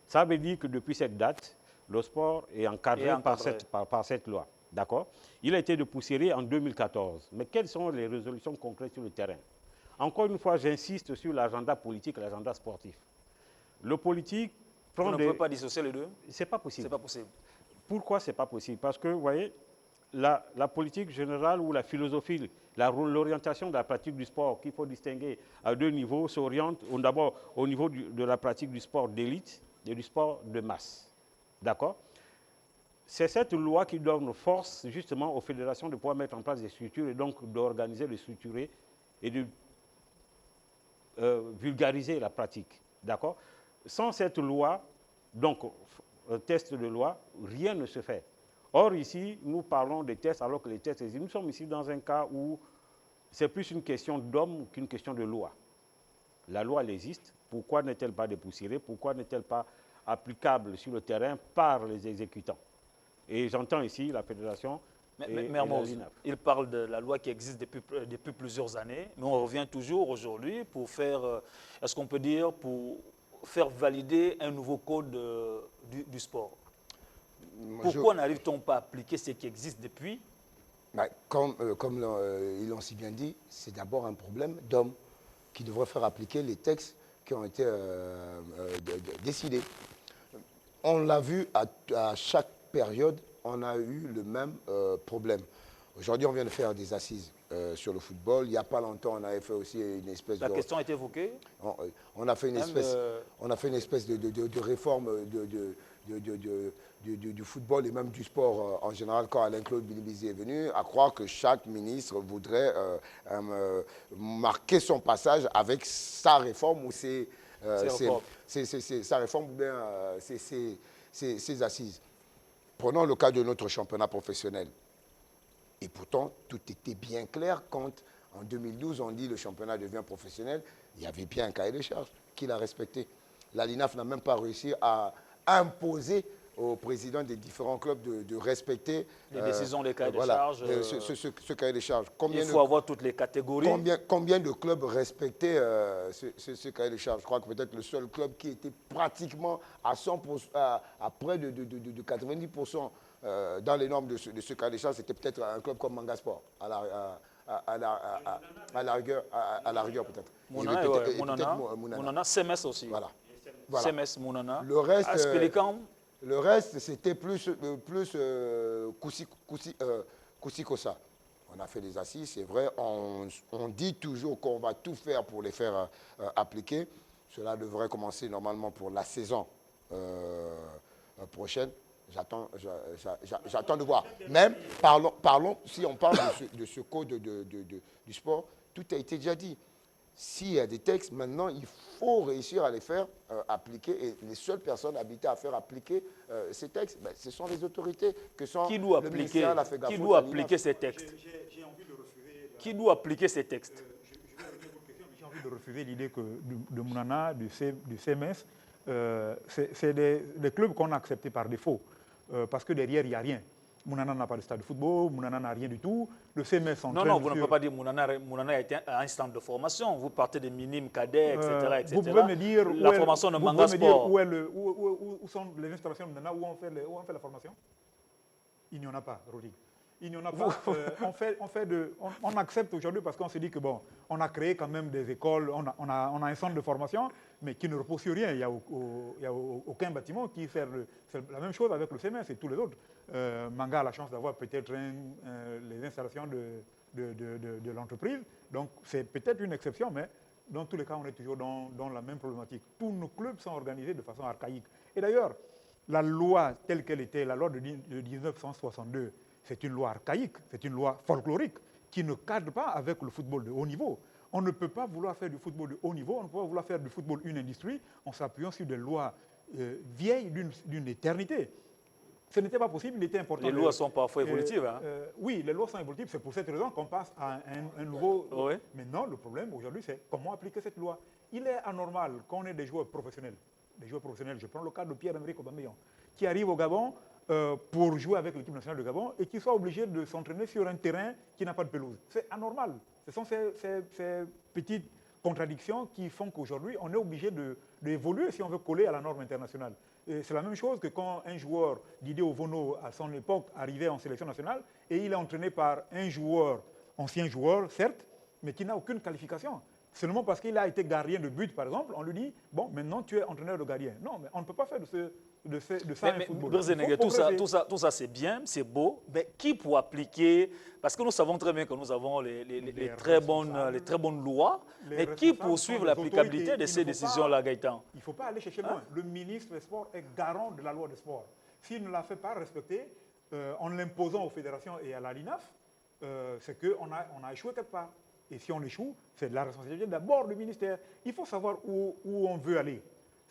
Ça veut dire que depuis cette date, le sport est encadré, par cette loi. D'accord? Il a été dépoussiéré en 2014. Mais quelles sont les résolutions concrètes sur le terrain? Encore une fois, j'insiste sur l'agenda politique et l'agenda sportif. Le politique prend Vous ne pouvez pas dissocier les deux? Ce n'est pas possible. C'est pas possible. Pourquoi ce n'est pas possible? Parce que, vous voyez, la politique générale ou la philosophie, l'orientation de la pratique du sport qu'il faut distinguer à deux niveaux s'oriente d'abord au niveau de la pratique du sport d'élite et du sport de masse. D'accord? C'est cette loi qui donne force justement aux fédérations de pouvoir mettre en place des structures et donc d'organiser, de structurer et de vulgariser la pratique. D'accord? Sans cette loi, donc un test de loi, rien ne se fait. Or ici, nous parlons des tests alors que les tests existent. Nous sommes ici dans un cas où c'est plus une question d'homme qu'une question de loi. La loi, elle existe. Pourquoi n'est-elle pas dépoussiérée? Pourquoi n'est-elle pas applicable sur le terrain par les exécutants? Et j'entends ici la fédération et la LINAF. Il parle de la loi qui existe depuis plusieurs années, mais on revient toujours aujourd'hui pour faire, est-ce qu'on peut dire, pour faire valider un nouveau code du sport. Pourquoi n'arrive-t-on pas à appliquer ce qui existe depuis? Comme ils l'ont si bien dit, c'est d'abord un problème d'hommes qui devraient faire appliquer les textes qui ont été décidés. On l'a vu à chaque période, on a eu le même problème. Aujourd'hui, on vient de faire des assises sur le football. Il n'y a pas longtemps, on avait fait aussi une espèce La question a été évoquée. On a fait une espèce de réforme du football et même du sport en général quand Alain-Claude Bilibizi est venu, à croire que chaque ministre voudrait marquer son passage avec sa réforme ou sa réforme ou bien ses assises. Prenons le cas de notre championnat professionnel. Et pourtant, tout était bien clair quand, en 2012, on dit le championnat devient professionnel. Il y avait bien un cahier de charges qu'il a respecté. La LINAF n'a même pas réussi à imposer au président des différents clubs de respecter les décisions des cahiers de charges. Ce cahier de charges. Il faut avoir toutes les catégories. Combien de clubs respectaient ce cahier de charges? Je crois que peut-être le seul club qui était pratiquement à 100%, à près de 90% dans les normes de ce cahier de charges, c'était peut-être un club comme Manga Sport, à la rigueur peut-être. Mounana, CMS aussi. Voilà. CMS, Mounana. Le reste, c'était plus Koussi-Kossa. On a fait des assises, c'est vrai. On dit toujours qu'on va tout faire pour les faire appliquer. Cela devrait commencer normalement pour la saison prochaine. J'attends de voir. Même, parlons, si on parle de ce code du sport, tout a été déjà dit. S'il y a des textes, maintenant, il faut réussir à les faire appliquer. Et les seules personnes habilitées à faire appliquer ces textes, ce sont les autorités que sont le ministère, la FEGAFO. Qui doit appliquer ces textes? J'ai envie de refuser. Qui doit appliquer ces textes? Je vais répondre à votre question, mais j'ai envie de refuser l'idée que de Mounana, du CMS, c'est des clubs qu'on a acceptés par défaut. Parce que derrière, il n'y a rien. Mounana n'a pas de stade de football, Mounana n'a rien du tout. Le CMS Non, vous ne pouvez pas dire Mounana a été un centre de formation. Vous partez des minimes, cadets, etc. Vous pouvez me dire la formation de Manga Sport. Où sont les installations de Mounana, où on fait la formation? Il n'y en a pas, Rodrigue. Il n'y en a pas. On accepte aujourd'hui parce qu'on se dit que bon, on a créé quand même des écoles, on a un centre de formation, mais qui ne repose sur rien. Il n'y a aucun bâtiment qui fait la même chose avec le CMS et tous les autres. Manga a la chance d'avoir peut-être les installations de l'entreprise. Donc c'est peut-être une exception, mais dans tous les cas, on est toujours dans la même problématique. Tous nos clubs sont organisés de façon archaïque. Et d'ailleurs, la loi telle qu'elle était, la loi de 1962, c'est une loi archaïque, c'est une loi folklorique qui ne cadre pas avec le football de haut niveau. On ne peut pas vouloir faire du football de haut niveau, on ne peut pas vouloir faire du football une industrie en s'appuyant sur des lois vieilles d'une éternité. Ce n'était pas possible, il était important. Les lois sont parfois évolutives. Oui, les lois sont évolutives, c'est pour cette raison qu'on passe à un nouveau... Oui. Maintenant, le problème aujourd'hui, c'est comment appliquer cette loi. Il est anormal qu'on ait des joueurs professionnels des joueurs professionnels, je prends le cas de Pierre-Emerick Aubameyang, qui arrive au Gabon pour jouer avec l'équipe nationale de Gabon et qui soit obligé de s'entraîner sur un terrain qui n'a pas de pelouse. C'est anormal. Ce sont ces petites contradictions qui font qu'aujourd'hui, on est obligé d'évoluer si on veut coller à la norme internationale. C'est la même chose que quand un joueur, Didier Ovono, à son époque, arrivait en sélection nationale et il est entraîné par un joueur, ancien joueur, certes, mais qui n'a aucune qualification. Seulement parce qu'il a été gardien de but, par exemple, on lui dit, bon, maintenant tu es entraîneur de gardien. Non, mais on ne peut pas faire de ça un football. Birzeneghe, tout ça c'est bien, c'est beau, mais qui pour appliquer, parce que nous savons très bien que nous avons les très bonnes lois, mais qui pour suivre l'applicabilité de ces décisions-là, Gaëtan? Il ne faut pas aller chercher loin. Le ministre des Sports est garant de la loi des sports. S'il ne la fait pas respecter, en l'imposant aux fédérations et à la LINAF, c'est qu'on a échoué quelque part. Et si on échoue, c'est de la responsabilité d'abord du ministère. Il faut savoir où on veut aller.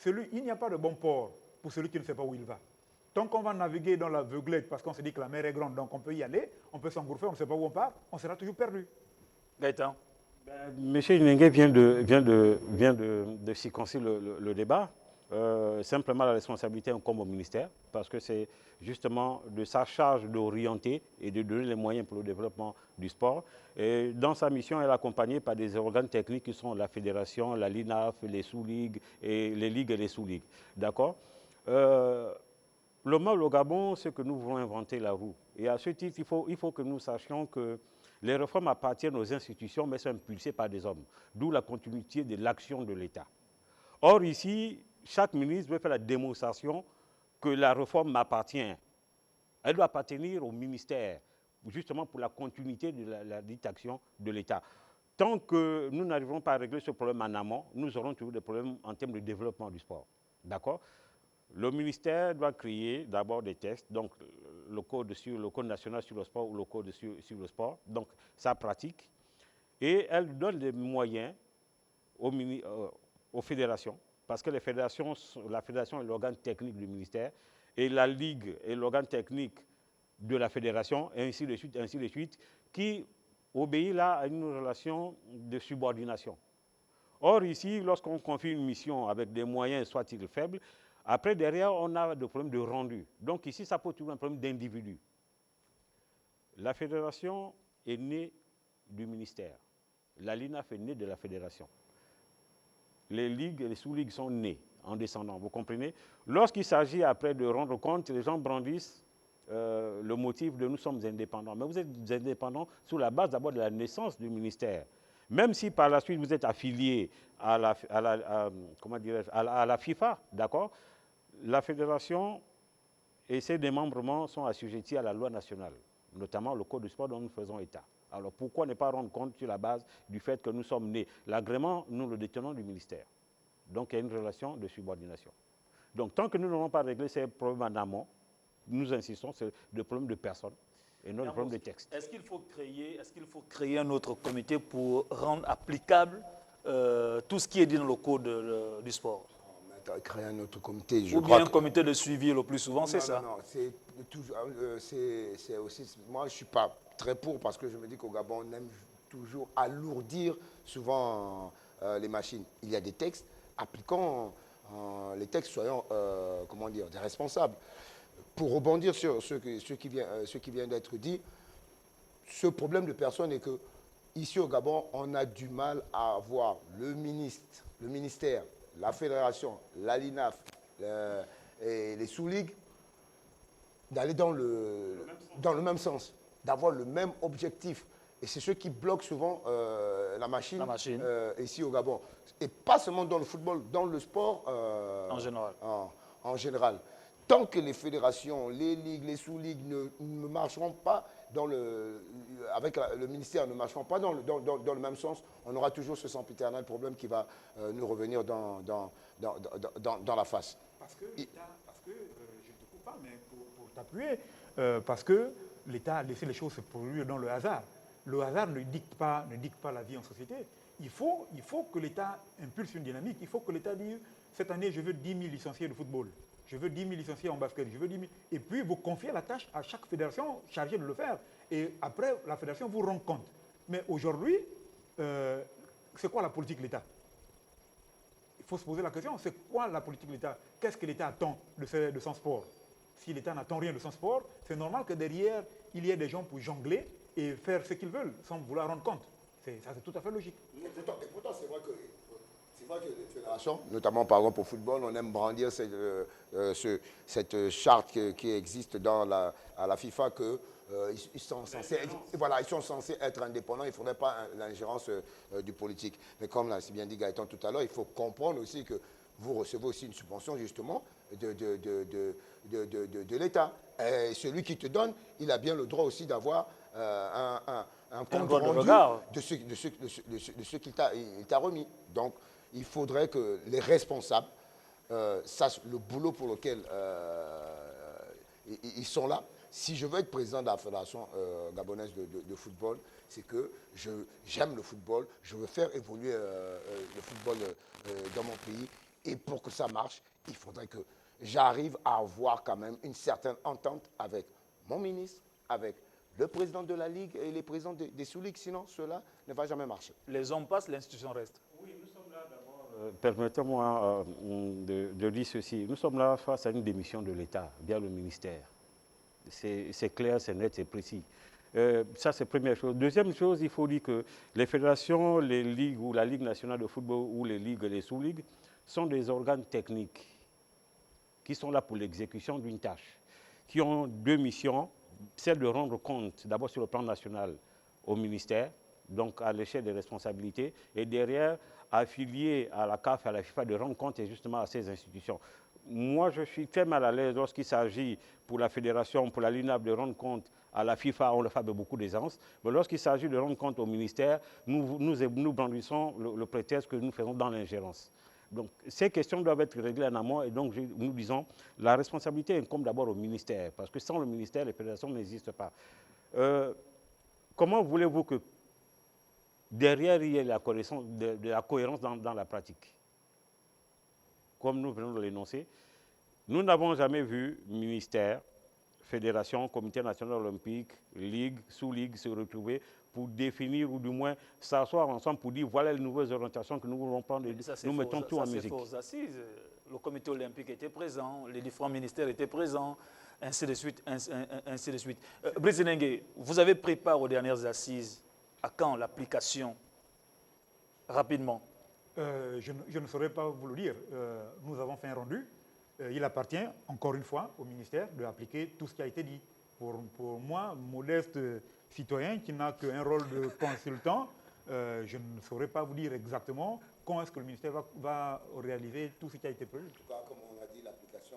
Il n'y a pas de bon port pour celui qui ne sait pas où il va. Tant qu'on va naviguer dans l'aveuglette parce qu'on se dit que la mer est grande, donc on peut y aller, on peut s'engouffrer, on ne sait pas où on part, on sera toujours perdu. Gaëtan. Monsieur Nengue vient de circoncire le débat. Simplement la responsabilité incombe au ministère parce que c'est justement de sa charge d'orienter et de donner les moyens pour le développement du sport. Et dans sa mission, elle est accompagnée par des organes techniques qui sont la fédération, la LINAF, les sous-ligues et les ligues et les sous-ligues. D'accord? Le mal au Gabon, c'est que nous voulons inventer la roue. Et à ce titre, il faut que nous sachions que les réformes appartiennent aux institutions, mais sont impulsées par des hommes. D'où la continuité de l'action de l'État. Or, ici, chaque ministre veut faire la démonstration que la réforme m'appartient. Elle doit appartenir au ministère, justement pour la continuité de la dite action de l'État. Tant que nous n'arriverons pas à régler ce problème en amont, nous aurons toujours des problèmes en termes de développement du sport. D'accord? Le ministère doit créer d'abord des textes, donc le code national sur le sport ou le code sur le sport, donc ça pratique, et elle donne des moyens aux fédérations, parce que la fédération est l'organe technique du ministère, et la ligue est l'organe technique de la fédération, et ainsi de suite, qui obéit là à une relation de subordination. Or ici, lorsqu'on confie une mission avec des moyens, soit-ils faibles, après derrière, on a des problèmes de rendu. Donc ici, ça pose toujours un problème d'individu. La fédération est née du ministère. La LINAF est née de la fédération. Les ligues et les sous-ligues sont nées en descendant, vous comprenez? Lorsqu'il s'agit après de rendre compte, les gens brandissent le motif de nous sommes indépendants. Mais vous êtes indépendants sur la base d'abord de la naissance du ministère. Même si par la suite vous êtes affilié à la FIFA, d'accord? La fédération et ses démembrements sont assujettis à la loi nationale, notamment le code du sport dont nous faisons état. Alors pourquoi ne pas rendre compte sur la base du fait que nous sommes nés? L'agrément, nous le détenons du ministère. Donc il y a une relation de subordination. Donc tant que nous n'aurons pas réglé ces problèmes en amont, nous insistons sur des problèmes de personnes et non des problèmes de texte. Est-ce qu'il faut créer un autre comité pour rendre applicable tout ce qui est dit dans le code du sport? Créer un autre comité. Ou bien un comité de suivi le plus souvent, c'est ça? Non, c'est aussi... Moi, je ne suis pas très pour parce que je me dis qu'au Gabon, on aime toujours alourdir souvent les machines. Il y a des textes, appliquons les textes, soyons des responsables. Pour rebondir sur ce qui vient d'être dit, ce problème de personne est que ici au Gabon, on a du mal à avoir le ministère, la fédération, la LINAF et les sous-ligues d'aller dans le même sens, d'avoir le même objectif. Et c'est ce qui bloque souvent la machine. Ici au Gabon. Et pas seulement dans le football, dans le sport en général. En général. Tant que les fédérations, les ligues, les sous-ligues ne marcheront pas avec le ministère, ne marcheront pas dans le même sens, on aura toujours ce sempiternel problème qui va nous revenir dans la face. Parce que je ne te coupe pas, mais pour t'appuyer, parce que l'État a laissé les choses se produire dans le hasard. Le hasard ne dicte pas la vie en société. Il faut que l'État impulse une dynamique. Il faut que l'État dise, cette année, je veux 10 000 licenciés de football. Je veux 10 000 licenciés en basket, je veux 10 000... Et puis, vous confiez la tâche à chaque fédération chargée de le faire. Et après, la fédération vous rend compte. Mais aujourd'hui, c'est quoi la politique de l'État? il faut se poser la question, c'est quoi la politique de l'État? Qu'est-ce que l'État attend de son sport? Si l'État n'attend rien de son sport, c'est normal que derrière, il y ait des gens pour jongler et faire ce qu'ils veulent sans vouloir rendre compte. Ça, c'est tout à fait logique. Et pourtant, c'est vrai que les fédérations, notamment par exemple au football, on aime brandir cette charte qui existe à la FIFA que ils sont censés être indépendants, il ne faudrait pas l'ingérence du politique. Mais comme l'a si bien dit Gaëtan tout à l'heure, il faut comprendre aussi que vous recevez aussi une subvention justement de l'État. Et celui qui te donne, il a bien le droit aussi d'avoir un compte rendu de ce qu'il t'a remis. Donc, il faudrait que les responsables sachent le boulot pour lequel ils sont là. Si je veux être président de la Fédération gabonaise de football, c'est que j'aime le football, je veux faire évoluer le football dans mon pays. Et pour que ça marche, il faudrait que j'arrive à avoir quand même une certaine entente avec mon ministre, avec le président de la Ligue et les présidents des sous-ligues. Sinon, cela ne va jamais marcher. Les hommes passent, l'institution reste. Oui, nous sommes là d'abord. Permettez-moi de dire ceci. Nous sommes là face à une démission de l'État via le ministère. C'est clair, c'est net, c'est précis. Ça, c'est la première chose. Deuxième chose, il faut dire que les fédérations, les ligues ou la Ligue nationale de football ou les ligues et les sous-ligues sont des organes techniques qui sont là pour l'exécution d'une tâche, qui ont deux missions, celle de rendre compte, d'abord sur le plan national, au ministère, donc à l'échelle des responsabilités, et derrière, affilié à la CAF et à la FIFA, de rendre compte justement à ces institutions. Moi, je suis très mal à l'aise lorsqu'il s'agit pour la fédération, pour la LINAF, de rendre compte à la FIFA, on le fait avec beaucoup d'aisance. Mais lorsqu'il s'agit de rendre compte au ministère, nous brandissons le prétexte que nous faisons dans l'ingérence. Donc, ces questions doivent être réglées en amont et donc nous disons la responsabilité incombe d'abord au ministère parce que sans le ministère, les fédérations n'existent pas. Comment voulez-vous que derrière il y ait de la cohérence dans la pratique? Comme nous venons de l'énoncer, nous n'avons jamais vu ministère, fédération, comité national olympique, ligue, sous-ligue se retrouver pour définir ou du moins s'asseoir ensemble pour dire voilà les nouvelles orientations que nous voulons prendre et nous mettons tout en musique. Aux assises. Le comité olympique était présent, les différents ministères étaient présents, ainsi de suite, ainsi de suite. Brice Nengue, vous avez pris part aux dernières assises. À quand l'application? Rapidement. Je ne saurais pas vous le dire. Nous avons fait un rendu. Il appartient, encore une fois, au ministère d'appliquer tout ce qui a été dit. Pour moi, modeste citoyen qui n'a qu'un rôle de consultant, je ne saurais pas vous dire exactement quand est-ce que le ministère va réaliser tout ce qui a été prévu. En tout cas, comme on a dit, l'application,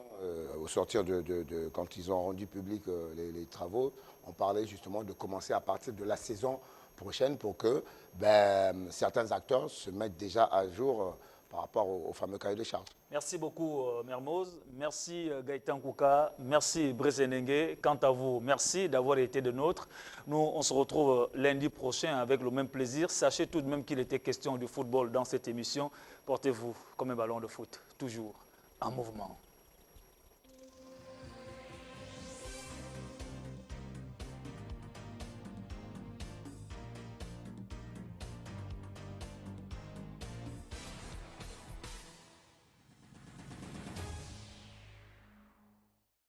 au sortir quand ils ont rendu public les travaux, on parlait justement de commencer à partir de la saison prochaine pour que certains acteurs se mettent déjà à jour par rapport au fameux cahier de charges. Merci beaucoup Mermoz, merci Gaëtan Kouka, merci Brice Nengue. Quant à vous, merci d'avoir été de nôtres. Nous, on se retrouve lundi prochain avec le même plaisir. Sachez tout de même qu'il était question du football dans cette émission. Portez-vous comme un ballon de foot, toujours en mouvement.